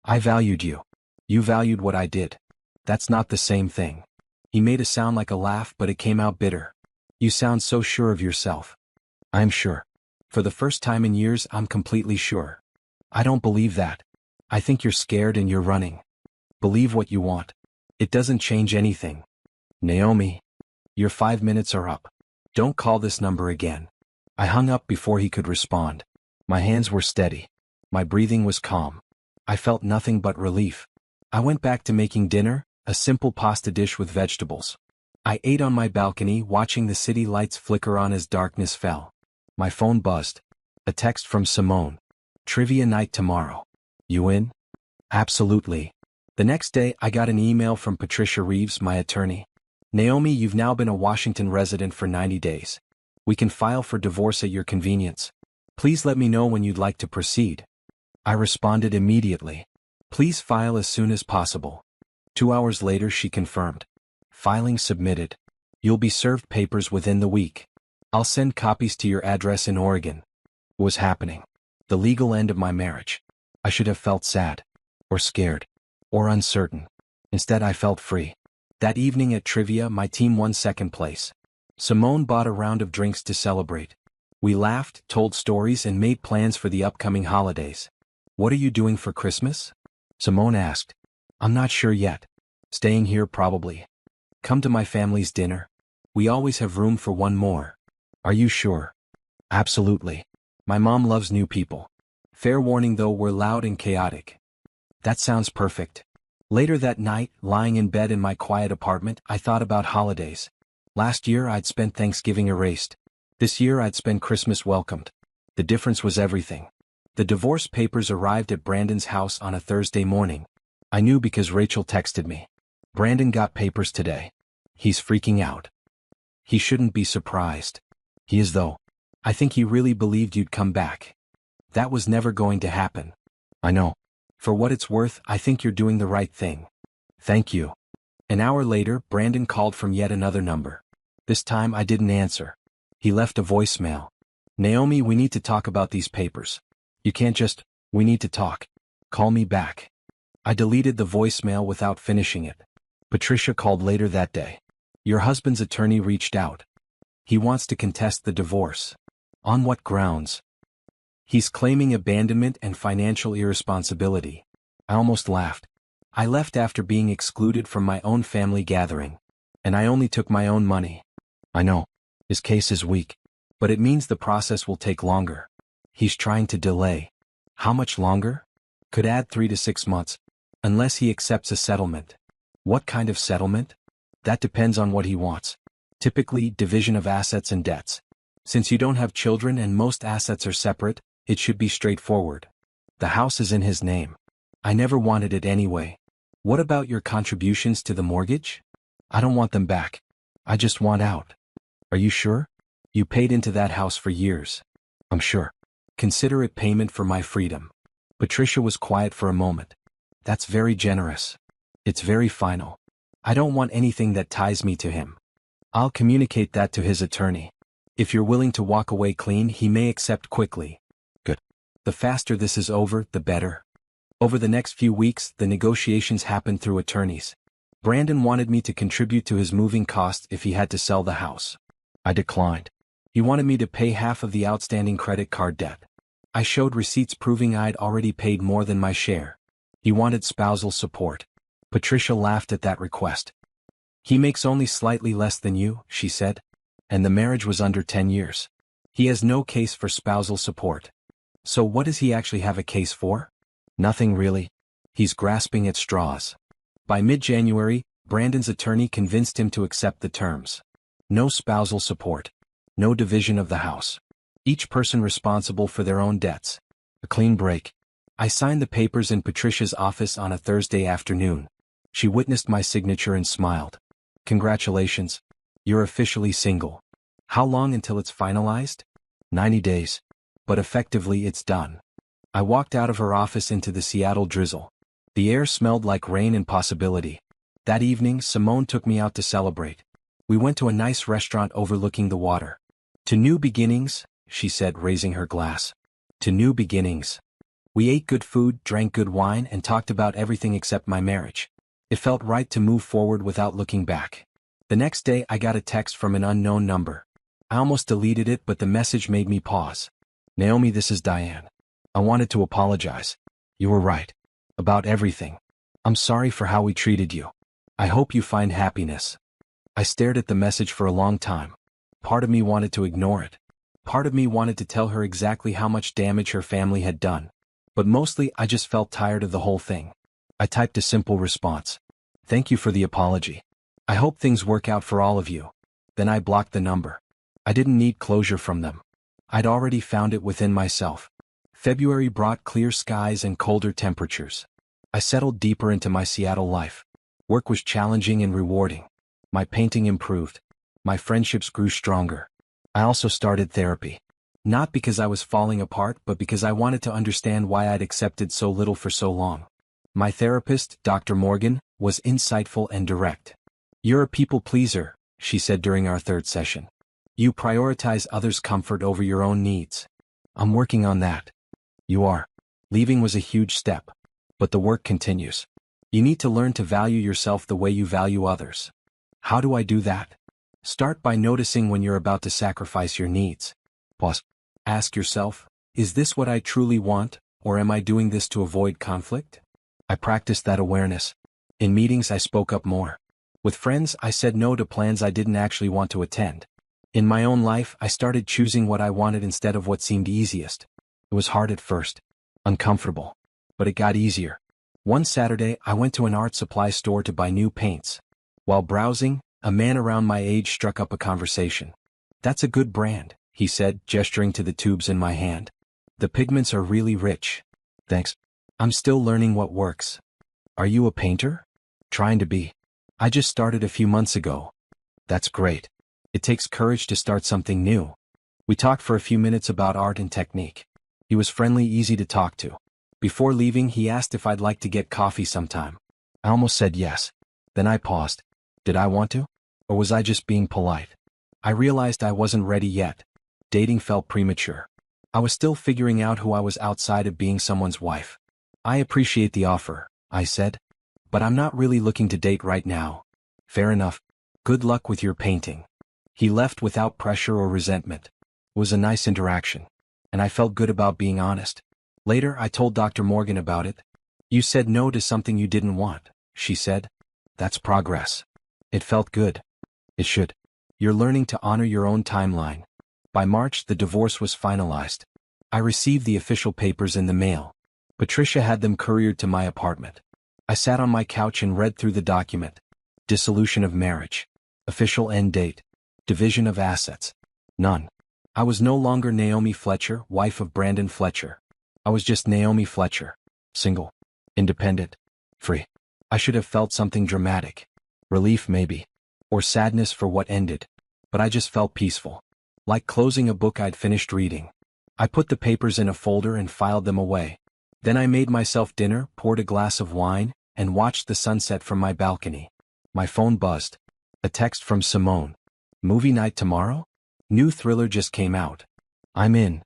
I valued you. You valued what I did. That's not the same thing. He made it sound like a laugh, but it came out bitter. You sound so sure of yourself. I'm sure. For the first time in years, I'm completely sure. I don't believe that. I think you're scared and you're running. Believe what you want. It doesn't change anything. Naomi. Your 5 minutes are up. Don't call this number again. I hung up before he could respond. My hands were steady. My breathing was calm. I felt nothing but relief. I went back to making dinner, a simple pasta dish with vegetables. I ate on my balcony, watching the city lights flicker on as darkness fell. My phone buzzed. A text from Simone. Trivia night tomorrow. You in? Absolutely. The next day, I got an email from Patricia Reeves, my attorney. Naomi, you've now been a Washington resident for 90 days. We can file for divorce at your convenience. Please let me know when you'd like to proceed. I responded immediately. Please file as soon as possible. 2 hours later, she confirmed. Filing submitted. You'll be served papers within the week. I'll send copies to your address in Oregon. What was happening? The legal end of my marriage. I should have felt sad. Or scared. Or uncertain. Instead, I felt free. That evening at trivia, my team won second place. Simone bought a round of drinks to celebrate. We laughed, told stories, and made plans for the upcoming holidays. What are you doing for Christmas? Simone asked. I'm not sure yet. Staying here probably. Come to my family's dinner. We always have room for one more. Are you sure? Absolutely. My mom loves new people. Fair warning though, we're loud and chaotic. That sounds perfect. Later that night, lying in bed in my quiet apartment, I thought about holidays. Last year I'd spent Thanksgiving erased. This year I'd spent Christmas welcomed. The difference was everything. The divorce papers arrived at Brandon's house on a Thursday morning. I knew because Rachel texted me. Brandon got papers today. He's freaking out. He shouldn't be surprised. He is though. I think he really believed you'd come back. That was never going to happen. I know. For what it's worth, I think you're doing the right thing. Thank you. An hour later, Brandon called from yet another number. This time I didn't answer. He left a voicemail. Naomi, we need to talk about these papers. You can't just, we need to talk. Call me back. I deleted the voicemail without finishing it. Patricia called later that day. Your husband's attorney reached out. He wants to contest the divorce. On what grounds? He's claiming abandonment and financial irresponsibility. I almost laughed. I left after being excluded from my own family gathering. And I only took my own money. I know. His case is weak. But it means the process will take longer. He's trying to delay. How much longer? Could add 3 to 6 months. Unless he accepts a settlement. What kind of settlement? That depends on what he wants. Typically, division of assets and debts. Since you don't have children and most assets are separate, it should be straightforward. The house is in his name. I never wanted it anyway. What about your contributions to the mortgage? I don't want them back. I just want out. Are you sure? You paid into that house for years. I'm sure. Consider it payment for my freedom. Patricia was quiet for a moment. That's very generous. It's very final. I don't want anything that ties me to him. I'll communicate that to his attorney. If you're willing to walk away clean, he may accept quickly. Good. The faster this is over, the better. Over the next few weeks, the negotiations happened through attorneys. Brandon wanted me to contribute to his moving costs if he had to sell the house. I declined. He wanted me to pay half of the outstanding credit card debt. I showed receipts proving I'd already paid more than my share. He wanted spousal support. Patricia laughed at that request. He makes only slightly less than you, she said. And the marriage was under 10 years. He has no case for spousal support. So what does he actually have a case for? Nothing really. He's grasping at straws. By mid-January, Brandon's attorney convinced him to accept the terms. No spousal support. No division of the house. Each person responsible for their own debts. A clean break. I signed the papers in Patricia's office on a Thursday afternoon. She witnessed my signature and smiled. Congratulations. You're officially single. How long until it's finalized? 90 days. But effectively it's done. I walked out of her office into the Seattle drizzle. The air smelled like rain and possibility. That evening, Simone took me out to celebrate. We went to a nice restaurant overlooking the water. To new beginnings, she said, raising her glass. To new beginnings. We ate good food, drank good wine, and talked about everything except my marriage. It felt right to move forward without looking back. The next day I got a text from an unknown number. I almost deleted it, but the message made me pause. Naomi, this is Diane. I wanted to apologize. You were right. About everything. I'm sorry for how we treated you. I hope you find happiness. I stared at the message for a long time. Part of me wanted to ignore it. Part of me wanted to tell her exactly how much damage her family had done. But mostly I just felt tired of the whole thing. I typed a simple response. Thank you for the apology. I hope things work out for all of you. Then I blocked the number. I didn't need closure from them. I'd already found it within myself. February brought clear skies and colder temperatures. I settled deeper into my Seattle life. Work was challenging and rewarding. My painting improved. My friendships grew stronger. I also started therapy. Not because I was falling apart, but because I wanted to understand why I'd accepted so little for so long. My therapist, Dr. Morgan, was insightful and direct. You're a people pleaser, she said during our third session. You prioritize others' comfort over your own needs. I'm working on that. You are. Leaving was a huge step. But the work continues. You need to learn to value yourself the way you value others. How do I do that? Start by noticing when you're about to sacrifice your needs. Pause. Ask yourself, is this what I truly want, or am I doing this to avoid conflict? I practiced that awareness. In meetings I spoke up more. With friends I said no to plans I didn't actually want to attend. In my own life I started choosing what I wanted instead of what seemed easiest. It was hard at first. Uncomfortable. But it got easier. One Saturday I went to an art supply store to buy new paints. While browsing, a man around my age struck up a conversation. That's a good brand, he said, gesturing to the tubes in my hand. The pigments are really rich. Thanks. I'm still learning what works. Are you a painter? Trying to be. I just started a few months ago. That's great. It takes courage to start something new. We talked for a few minutes about art and technique. He was friendly, easy to talk to. Before leaving, he asked if I'd like to get coffee sometime. I almost said yes. Then I paused. Did I want to? Or was I just being polite? I realized I wasn't ready yet. Dating felt premature. I was still figuring out who I was outside of being someone's wife. I appreciate the offer, I said. But I'm not really looking to date right now. Fair enough. Good luck with your painting. He left without pressure or resentment. It was a nice interaction. And I felt good about being honest. Later, I told Dr. Morgan about it. You said no to something you didn't want, she said. That's progress. It felt good. It should. You're learning to honor your own timeline. By March, the divorce was finalized. I received the official papers in the mail. Patricia had them couriered to my apartment. I sat on my couch and read through the document. Dissolution of marriage. Official end date. Division of assets. None. I was no longer Naomi Fletcher, wife of Brandon Fletcher. I was just Naomi Fletcher. Single. Independent. Free. I should have felt something dramatic. Relief maybe. Or sadness for what ended. But I just felt peaceful. Like closing a book I'd finished reading. I put the papers in a folder and filed them away. Then I made myself dinner, poured a glass of wine, and watched the sunset from my balcony. My phone buzzed. A text from Simone. Movie night tomorrow? New thriller just came out. I'm in.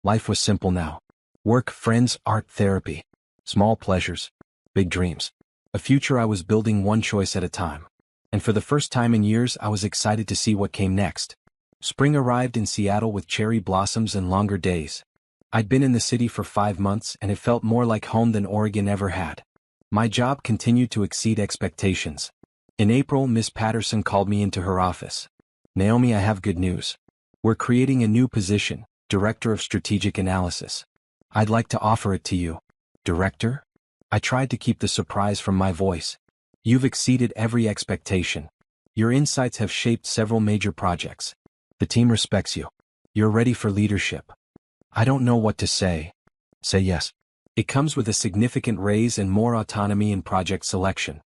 Life was simple now. Work, friends, art, therapy. Small pleasures. Big dreams. A future I was building one choice at a time. And for the first time in years I was excited to see what came next. Spring arrived in Seattle with cherry blossoms and longer days. I'd been in the city for 5 months and it felt more like home than Oregon ever had. My job continued to exceed expectations. In April, Miss Patterson called me into her office. Naomi, I have good news. We're creating a new position, Director of Strategic Analysis. I'd like to offer it to you. Director? I tried to keep the surprise from my voice. You've exceeded every expectation. Your insights have shaped several major projects. The team respects you. You're ready for leadership. I don't know what to say. Say yes. It comes with a significant raise and more autonomy in project selection.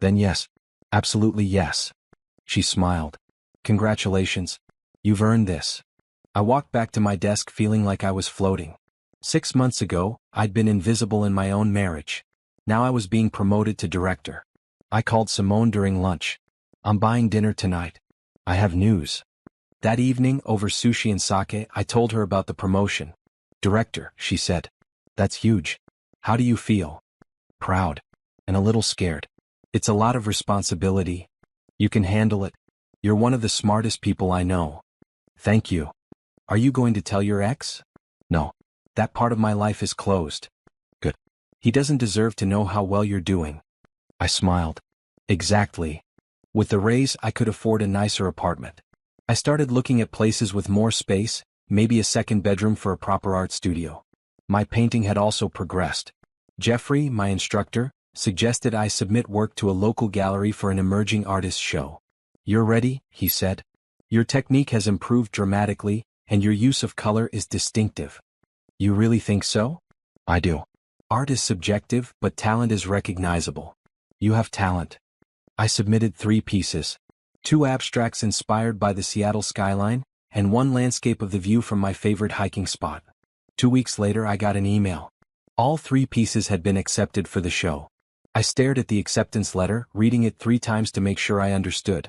Then yes. Absolutely yes. She smiled. Congratulations. You've earned this. I walked back to my desk feeling like I was floating. 6 months ago, I'd been invisible in my own marriage. Now I was being promoted to director. I called Simone during lunch. I'm buying dinner tonight. I have news. That evening, over sushi and sake, I told her about the promotion. Director, she said. That's huge. How do you feel? Proud. And a little scared. It's a lot of responsibility. You can handle it. You're one of the smartest people I know. Thank you. Are you going to tell your ex? No. That part of my life is closed. Good. He doesn't deserve to know how well you're doing. I smiled. Exactly. With the raise, I could afford a nicer apartment. I started looking at places with more space, maybe a second bedroom for a proper art studio. My painting had also progressed. Jeffrey, my instructor, suggested I submit work to a local gallery for an emerging artist show. You're ready, he said. Your technique has improved dramatically, and your use of color is distinctive. You really think so? I do. Art is subjective, but talent is recognizable. You have talent. I submitted 3 pieces. 2 abstracts inspired by the Seattle skyline, and 1 landscape of the view from my favorite hiking spot. 2 weeks later I got an email. All 3 pieces had been accepted for the show. I stared at the acceptance letter, reading it 3 times to make sure I understood.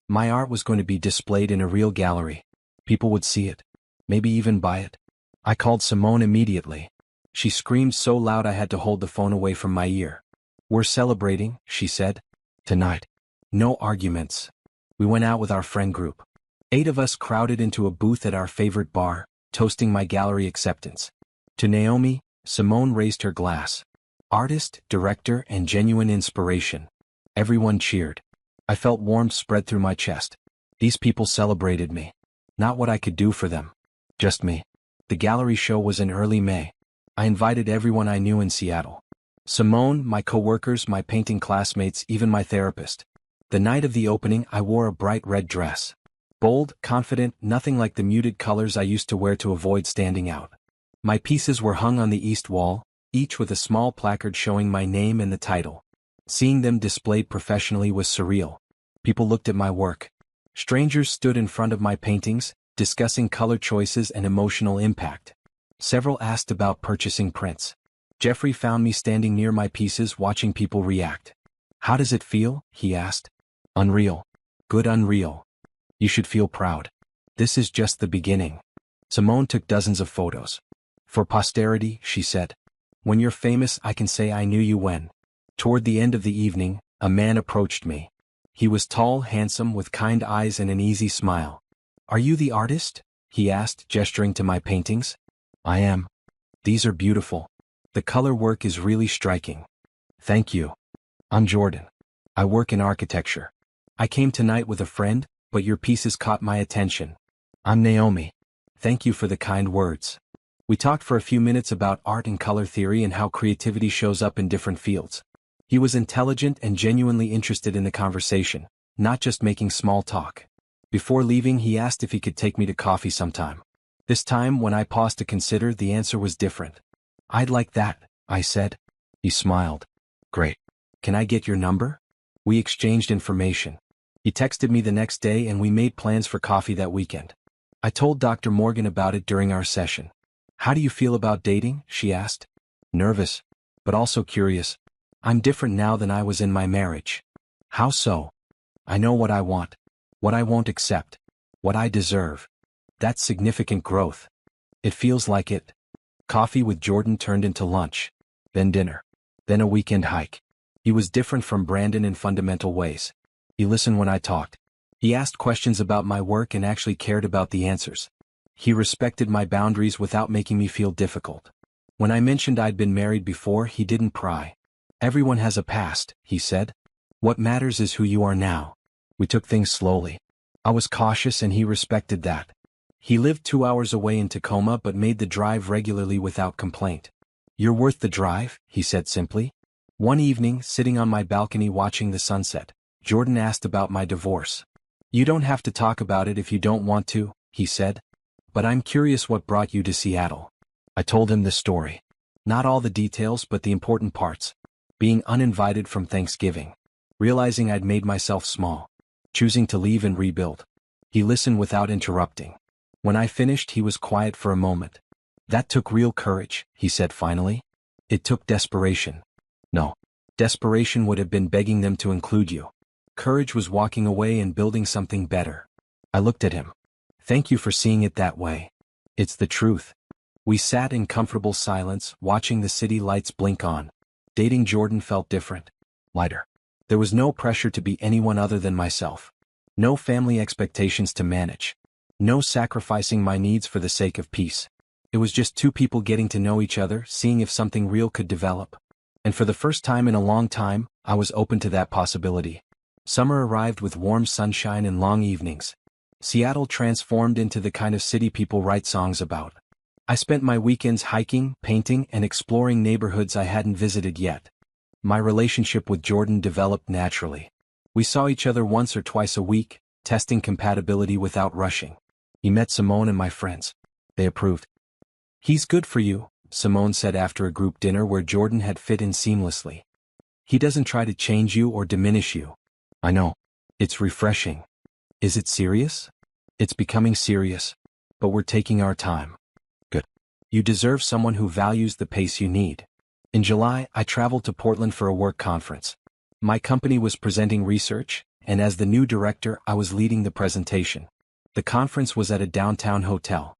My art was going to be displayed in a real gallery. People would see it. Maybe even buy it. I called Simone immediately. She screamed so loud I had to hold the phone away from my ear. We're celebrating, she said. Tonight. No arguments. We went out with our friend group. 8 of us crowded into a booth at our favorite bar, toasting my gallery acceptance. To Naomi, Simone raised her glass. Artist, director, and genuine inspiration. Everyone cheered. I felt warmth spread through my chest. These people celebrated me. Not what I could do for them. Just me. The gallery show was in early May. I invited everyone I knew in Seattle. Simone, my co-workers, my painting classmates, even my therapist. The night of the opening, I wore a bright red dress. Bold, confident, nothing like the muted colors I used to wear to avoid standing out. My pieces were hung on the east wall, each with a small placard showing my name and the title. Seeing them displayed professionally was surreal. People looked at my work. Strangers stood in front of my paintings, discussing color choices and emotional impact. Several asked about purchasing prints. Jeffrey found me standing near my pieces watching people react. How does it feel? He asked. Unreal. Good unreal. You should feel proud. This is just the beginning. Simone took dozens of photos. For posterity, she said. When you're famous, I can say I knew you when. Toward the end of the evening, a man approached me. He was tall, handsome, with kind eyes and an easy smile. Are you the artist? He asked, gesturing to my paintings. I am. These are beautiful. The color work is really striking. Thank you. I'm Jordan. I work in architecture. I came tonight with a friend, but your pieces caught my attention. I'm Naomi. Thank you for the kind words. We talked for a few minutes about art and color theory and how creativity shows up in different fields. He was intelligent and genuinely interested in the conversation, not just making small talk. Before leaving, he asked if he could take me to coffee sometime. This time, when I paused to consider, the answer was different. I'd like that, I said. He smiled. Great. Can I get your number? We exchanged information. He texted me the next day and we made plans for coffee that weekend. I told Dr. Morgan about it during our session. How do you feel about dating? She asked. Nervous, but also curious. I'm different now than I was in my marriage. How so? I know what I want, what I won't accept, what I deserve. That's significant growth. It feels like it. Coffee with Jordan turned into lunch, then dinner, then a weekend hike. He was different from Brandon in fundamental ways. He listened when I talked. He asked questions about my work and actually cared about the answers. He respected my boundaries without making me feel difficult. When I mentioned I'd been married before, he didn't pry. Everyone has a past, he said. What matters is who you are now. We took things slowly. I was cautious and he respected that. He lived 2 hours away in Tacoma but made the drive regularly without complaint. You're worth the drive, he said simply. One evening, sitting on my balcony watching the sunset, Jordan asked about my divorce. You don't have to talk about it if you don't want to, he said. But I'm curious what brought you to Seattle. I told him the story. Not all the details but the important parts. Being uninvited from Thanksgiving. Realizing I'd made myself small. Choosing to leave and rebuild. He listened without interrupting. When I finished, he was quiet for a moment. That took real courage, he said finally. It took desperation. No. Desperation would have been begging them to include you. Courage was walking away and building something better. I looked at him. Thank you for seeing it that way. It's the truth. We sat in comfortable silence, watching the city lights blink on. Dating Jordan felt different. Lighter. There was no pressure to be anyone other than myself. No family expectations to manage. No sacrificing my needs for the sake of peace. It was just two people getting to know each other, seeing if something real could develop. And for the first time in a long time, I was open to that possibility. Summer arrived with warm sunshine and long evenings. Seattle transformed into the kind of city people write songs about. I spent my weekends hiking, painting, and exploring neighborhoods I hadn't visited yet. My relationship with Jordan developed naturally. We saw each other once or twice a week, testing compatibility without rushing. He met Simone and my friends. They approved. He's good for you, Simone said after a group dinner where Jordan had fit in seamlessly. He doesn't try to change you or diminish you. I know. It's refreshing. Is it serious? It's becoming serious. But we're taking our time. Good. You deserve someone who values the pace you need. In July, I traveled to Portland for a work conference. My company was presenting research, and as the new director, I was leading the presentation. The conference was at a downtown hotel.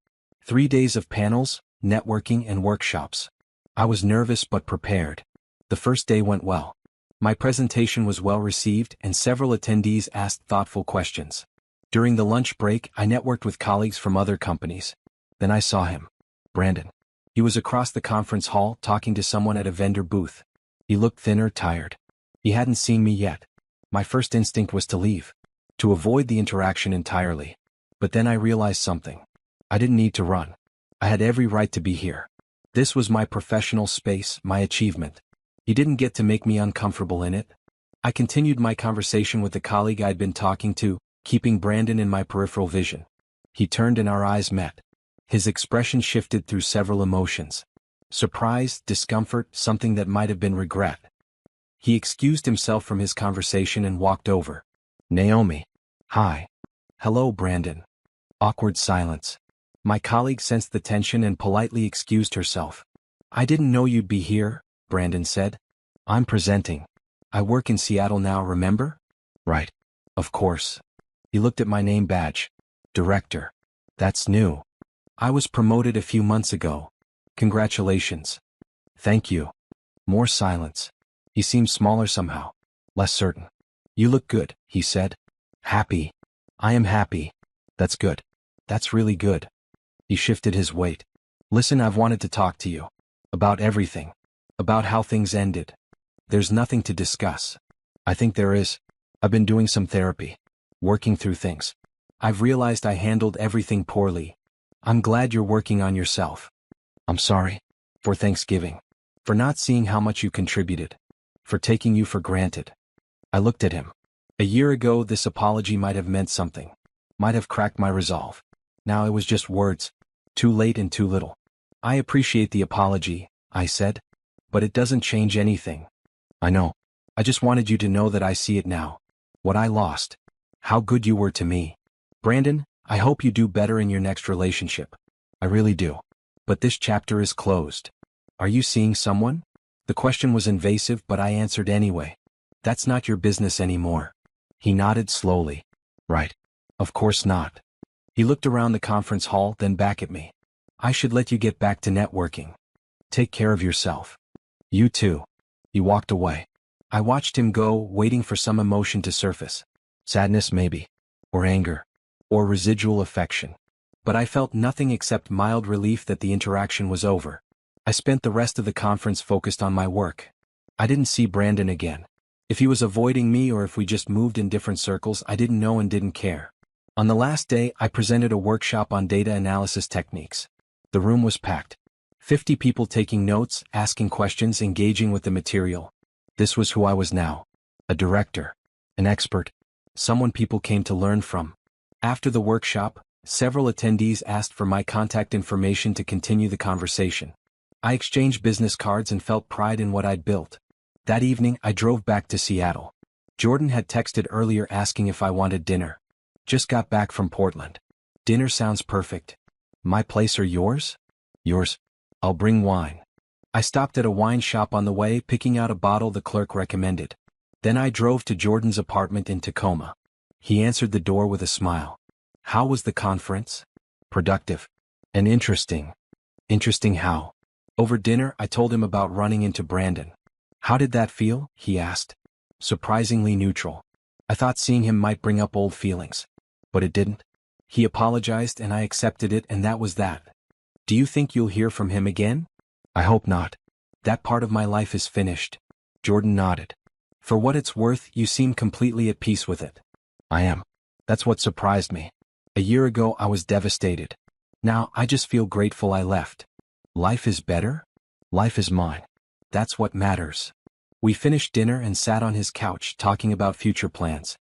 3 days of panels, networking, and workshops. I was nervous but prepared. The first day went well. My presentation was well received and several attendees asked thoughtful questions. During the lunch break, I networked with colleagues from other companies. Then I saw him. Brandon. He was across the conference hall talking to someone at a vendor booth. He looked thinner, tired. He hadn't seen me yet. My first instinct was to leave. To avoid the interaction entirely. But then I realized something. I didn't need to run. I had every right to be here. This was my professional space, my achievement. He didn't get to make me uncomfortable in it. I continued my conversation with the colleague I'd been talking to, keeping Brandon in my peripheral vision. He turned and our eyes met. His expression shifted through several emotions. Surprise, discomfort, something that might have been regret. He excused himself from his conversation and walked over. Naomi. Hi. Hello, Brandon. Awkward silence. My colleague sensed the tension and politely excused herself. I didn't know you'd be here, Brandon said. I'm presenting. I work in Seattle now, remember? Right. Of course. He looked at my name badge. Director. That's new. I was promoted a few months ago. Congratulations. Thank you. More silence. He seemed smaller somehow. Less certain. You look good, he said. Happy. I am happy. That's good. That's really good. He shifted his weight. Listen, I've wanted to talk to you. About everything. About how things ended. There's nothing to discuss. I think there is. I've been doing some therapy. Working through things. I've realized I handled everything poorly. I'm glad you're working on yourself. I'm sorry. For Thanksgiving. For not seeing how much you contributed. For taking you for granted. I looked at him. A year ago, this apology might have meant something. Might have cracked my resolve. Now it was just words. Too late and too little. I appreciate the apology, I said. But it doesn't change anything. I know. I just wanted you to know that I see it now. What I lost. How good you were to me. Brandon, I hope you do better in your next relationship. I really do. But this chapter is closed. Are you seeing someone? The question was invasive, but I answered anyway. That's not your business anymore. He nodded slowly. Right. Of course not. He looked around the conference hall, then back at me. I should let you get back to networking. Take care of yourself. You too. He walked away. I watched him go, waiting for some emotion to surface. Sadness maybe. Or anger. Or residual affection. But I felt nothing except mild relief that the interaction was over. I spent the rest of the conference focused on my work. I didn't see Brandon again. If he was avoiding me or if we just moved in different circles, I didn't know and didn't care. On the last day, I presented a workshop on data analysis techniques. The room was packed. 50 people taking notes, asking questions, engaging with the material. This was who I was now. A director. An expert. Someone people came to learn from. After the workshop, several attendees asked for my contact information to continue the conversation. I exchanged business cards and felt pride in what I'd built. That evening, I drove back to Seattle. Jordan had texted earlier asking if I wanted dinner. Just got back from Portland. Dinner sounds perfect. My place or yours? Yours. I'll bring wine. I stopped at a wine shop on the way, picking out a bottle the clerk recommended. Then I drove to Jordan's apartment in Tacoma. He answered the door with a smile. How was the conference? Productive. And interesting. Interesting how? Over dinner, I told him about running into Brandon. How did that feel? He asked. Surprisingly neutral. I thought seeing him might bring up old feelings. But it didn't. He apologized and I accepted it, and that was that. Do you think you'll hear from him again? I hope not. That part of my life is finished. Jordan nodded. For what it's worth, you seem completely at peace with it. I am. That's what surprised me. A year ago I was devastated. Now I just feel grateful I left. Life is better? Life is mine. That's what matters. We finished dinner and sat on his couch talking about future plans.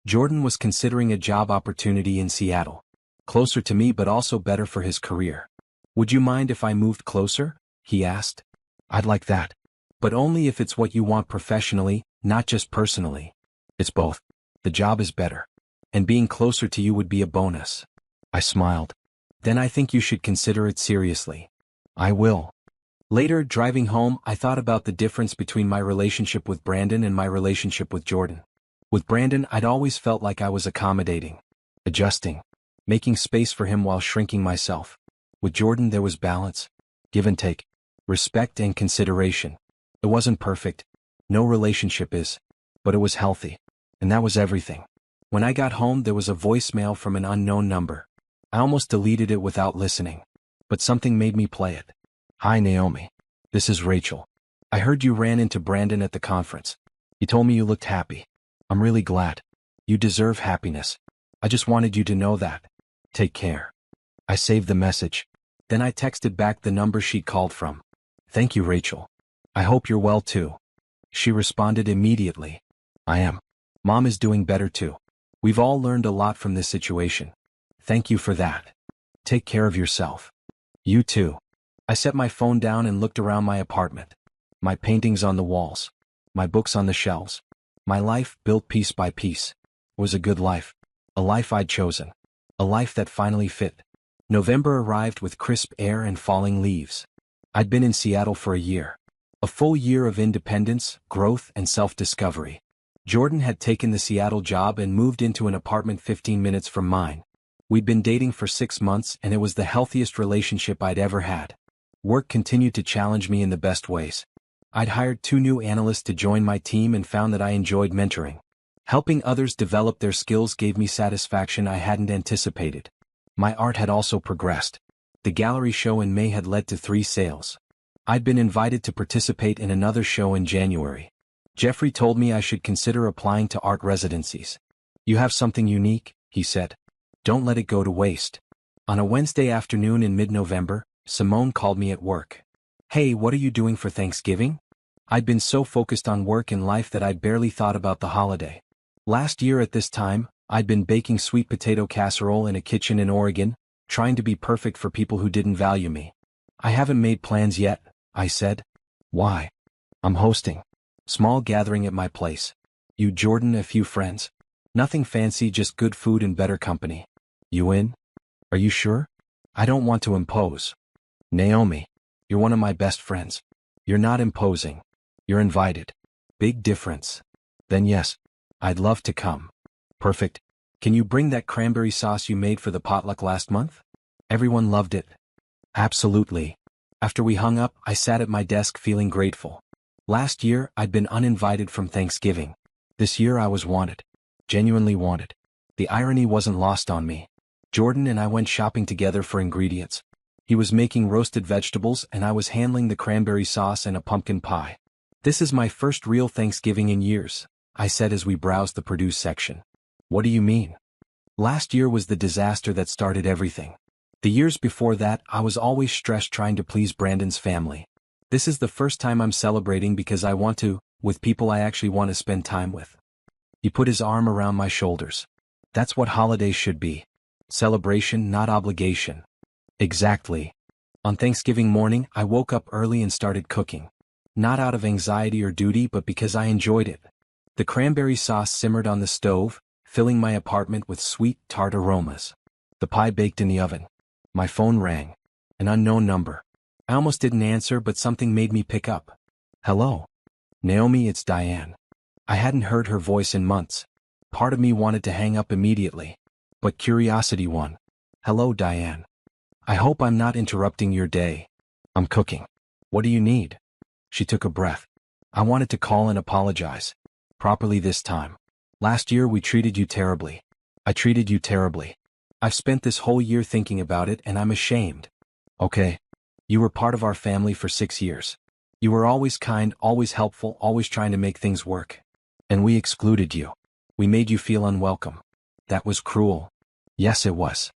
Jordan was considering a job opportunity in Seattle. Closer to me but also better for his career. Would you mind if I moved closer? He asked. I'd like that. But only if it's what you want professionally, not just personally. It's both. The job is better. And being closer to you would be a bonus. I smiled. Then I think you should consider it seriously. I will. Later, driving home, I thought about the difference between my relationship with Brandon and my relationship with Jordan. With Brandon, I'd always felt like I was accommodating, adjusting, making space for him while shrinking myself. With Jordan, there was balance, give and take, respect and consideration. It wasn't perfect. No relationship is. But it was healthy. And that was everything. When I got home, there was a voicemail from an unknown number. I almost deleted it without listening. But something made me play it. Hi Naomi. This is Rachel. I heard you ran into Brandon at the conference. He told me you looked happy. I'm really glad. You deserve happiness. I just wanted you to know that. Take care. I saved the message. Then I texted back the number she called from. Thank you, Rachel. I hope you're well too. She responded immediately. I am. Mom is doing better too. We've all learned a lot from this situation. Thank you for that. Take care of yourself. You too. I set my phone down and looked around my apartment. My paintings on the walls. My books on the shelves. My life, built piece by piece, was a good life. A life I'd chosen. A life that finally fit. November arrived with crisp air and falling leaves. I'd been in Seattle for a year. A full year of independence, growth, and self-discovery. Jordan had taken the Seattle job and moved into an apartment 15 minutes from mine. We'd been dating for 6 months and it was the healthiest relationship I'd ever had. Work continued to challenge me in the best ways. I'd hired 2 new analysts to join my team and found that I enjoyed mentoring. Helping others develop their skills gave me satisfaction I hadn't anticipated. My art had also progressed. The gallery show in May had led to 3 sales. I'd been invited to participate in another show in January. Jeffrey told me I should consider applying to art residencies. You have something unique, he said. Don't let it go to waste. On a Wednesday afternoon in mid-November, Simone called me at work. Hey, what are you doing for Thanksgiving? I'd been so focused on work and life that I'd barely thought about the holiday. Last year at this time, I'd been baking sweet potato casserole in a kitchen in Oregon, trying to be perfect for people who didn't value me. I haven't made plans yet, I said. Why? I'm hosting. Small gathering at my place. You, Jordan, a few friends. Nothing fancy, just good food and better company. You in? Are you sure? I don't want to impose. Naomi, you're one of my best friends. You're not imposing. You're invited. Big difference. Then yes, I'd love to come. Perfect. Can you bring that cranberry sauce you made for the potluck last month? Everyone loved it. Absolutely. After we hung up, I sat at my desk feeling grateful. Last year, I'd been uninvited from Thanksgiving. This year I was wanted. Genuinely wanted. The irony wasn't lost on me. Jordan and I went shopping together for ingredients. He was making roasted vegetables and I was handling the cranberry sauce and a pumpkin pie. This is my first real Thanksgiving in years, I said as we browsed the produce section. What do you mean? Last year was the disaster that started everything. The years before that, I was always stressed trying to please Brandon's family. This is the first time I'm celebrating because I want to, with people I actually want to spend time with. He put his arm around my shoulders. That's what holidays should be. Celebration, not obligation. Exactly. On Thanksgiving morning, I woke up early and started cooking. Not out of anxiety or duty, but because I enjoyed it. The cranberry sauce simmered on the stove, filling my apartment with sweet, tart aromas. The pie baked in the oven. My phone rang. An unknown number. I almost didn't answer, but something made me pick up. Hello. Naomi, it's Diane. I hadn't heard her voice in months. Part of me wanted to hang up immediately. But curiosity won. Hello, Diane. I hope I'm not interrupting your day. I'm cooking. What do you need? She took a breath. I wanted to call and apologize. Properly this time. Last year we treated you terribly. I treated you terribly. I've spent this whole year thinking about it and I'm ashamed. Okay. You were part of our family for 6 years. You were always kind, always helpful, always trying to make things work. And we excluded you. We made you feel unwelcome. That was cruel. Yes, it was.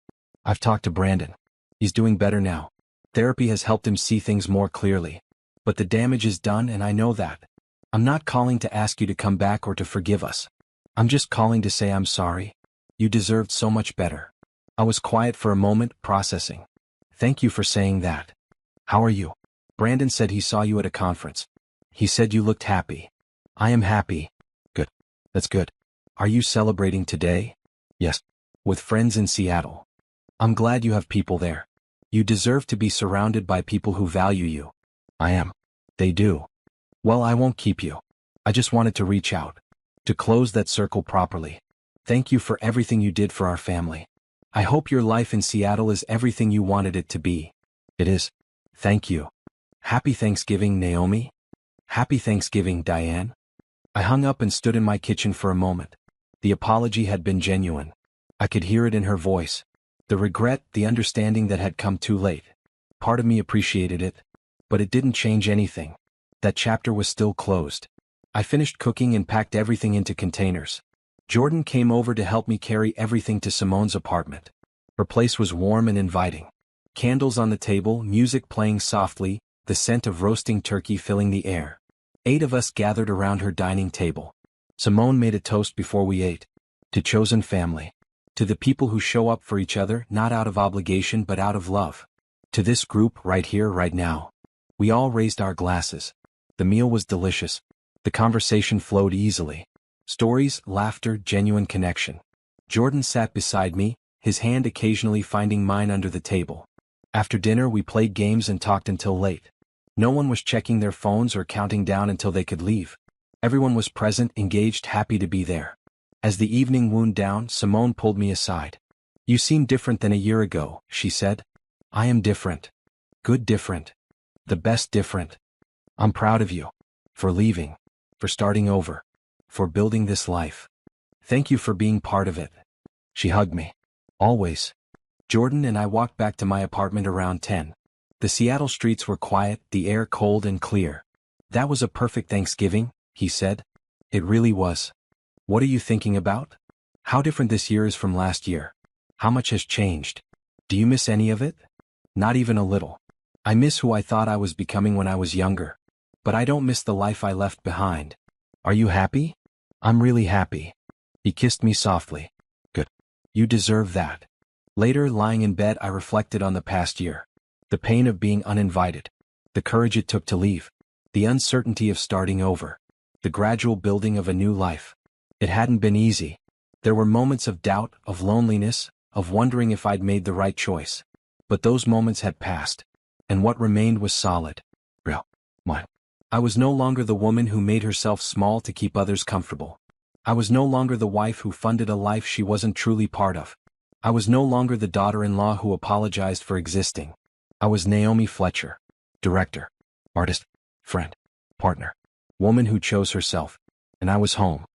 I've talked to Brandon. He's doing better now. Therapy has helped him see things more clearly. But the damage is done and I know that. I'm not calling to ask you to come back or to forgive us. I'm just calling to say I'm sorry. You deserved so much better. I was quiet for a moment, processing. Thank you for saying that. How are you? Brandon said he saw you at a conference. He said you looked happy. I am happy. Good. That's good. Are you celebrating today? Yes. With friends in Seattle. I'm glad you have people there. You deserve to be surrounded by people who value you. I am. They do. Well, I won't keep you. I just wanted to reach out. To close that circle properly. Thank you for everything you did for our family. I hope your life in Seattle is everything you wanted it to be. It is. Thank you. Happy Thanksgiving, Naomi. Happy Thanksgiving, Diane. I hung up and stood in my kitchen for a moment. The apology had been genuine. I could hear it in her voice. The regret, the understanding that had come too late. Part of me appreciated it. But it didn't change anything. That chapter was still closed. I finished cooking and packed everything into containers. Jordan came over to help me carry everything to Simone's apartment. Her place was warm and inviting. Candles on the table, music playing softly, the scent of roasting turkey filling the air. 8 of us gathered around her dining table. Simone made a toast before we ate. To chosen family. To the people who show up for each other, not out of obligation but out of love. To this group right here, right now. We all raised our glasses. The meal was delicious. The conversation flowed easily. Stories, laughter, genuine connection. Jordan sat beside me, his hand occasionally finding mine under the table. After dinner we played games and talked until late. No one was checking their phones or counting down until they could leave. Everyone was present, engaged, happy to be there. As the evening wound down, Simone pulled me aside. You seem different than a year ago, she said. I am different. Good different. The best different. I'm proud of you. For leaving. For starting over. For building this life. Thank you for being part of it. She hugged me. Always. Jordan and I walked back to my apartment around 10. The Seattle streets were quiet, the air cold and clear. That was a perfect Thanksgiving, he said. It really was. What are you thinking about? How different this year is from last year. How much has changed? Do you miss any of it? Not even a little. I miss who I thought I was becoming when I was younger. But I don't miss the life I left behind. Are you happy? I'm really happy. He kissed me softly. Good. You deserve that. Later, lying in bed, I reflected on the past year. The pain of being uninvited. The courage it took to leave. The uncertainty of starting over. The gradual building of a new life. It hadn't been easy. There were moments of doubt, of loneliness, of wondering if I'd made the right choice. But those moments had passed. And what remained was solid. Real. Mine. I was no longer the woman who made herself small to keep others comfortable. I was no longer the wife who funded a life she wasn't truly part of. I was no longer the daughter-in-law who apologized for existing. I was Naomi Fletcher. Director. Artist. Friend. Partner. Woman who chose herself. And I was home.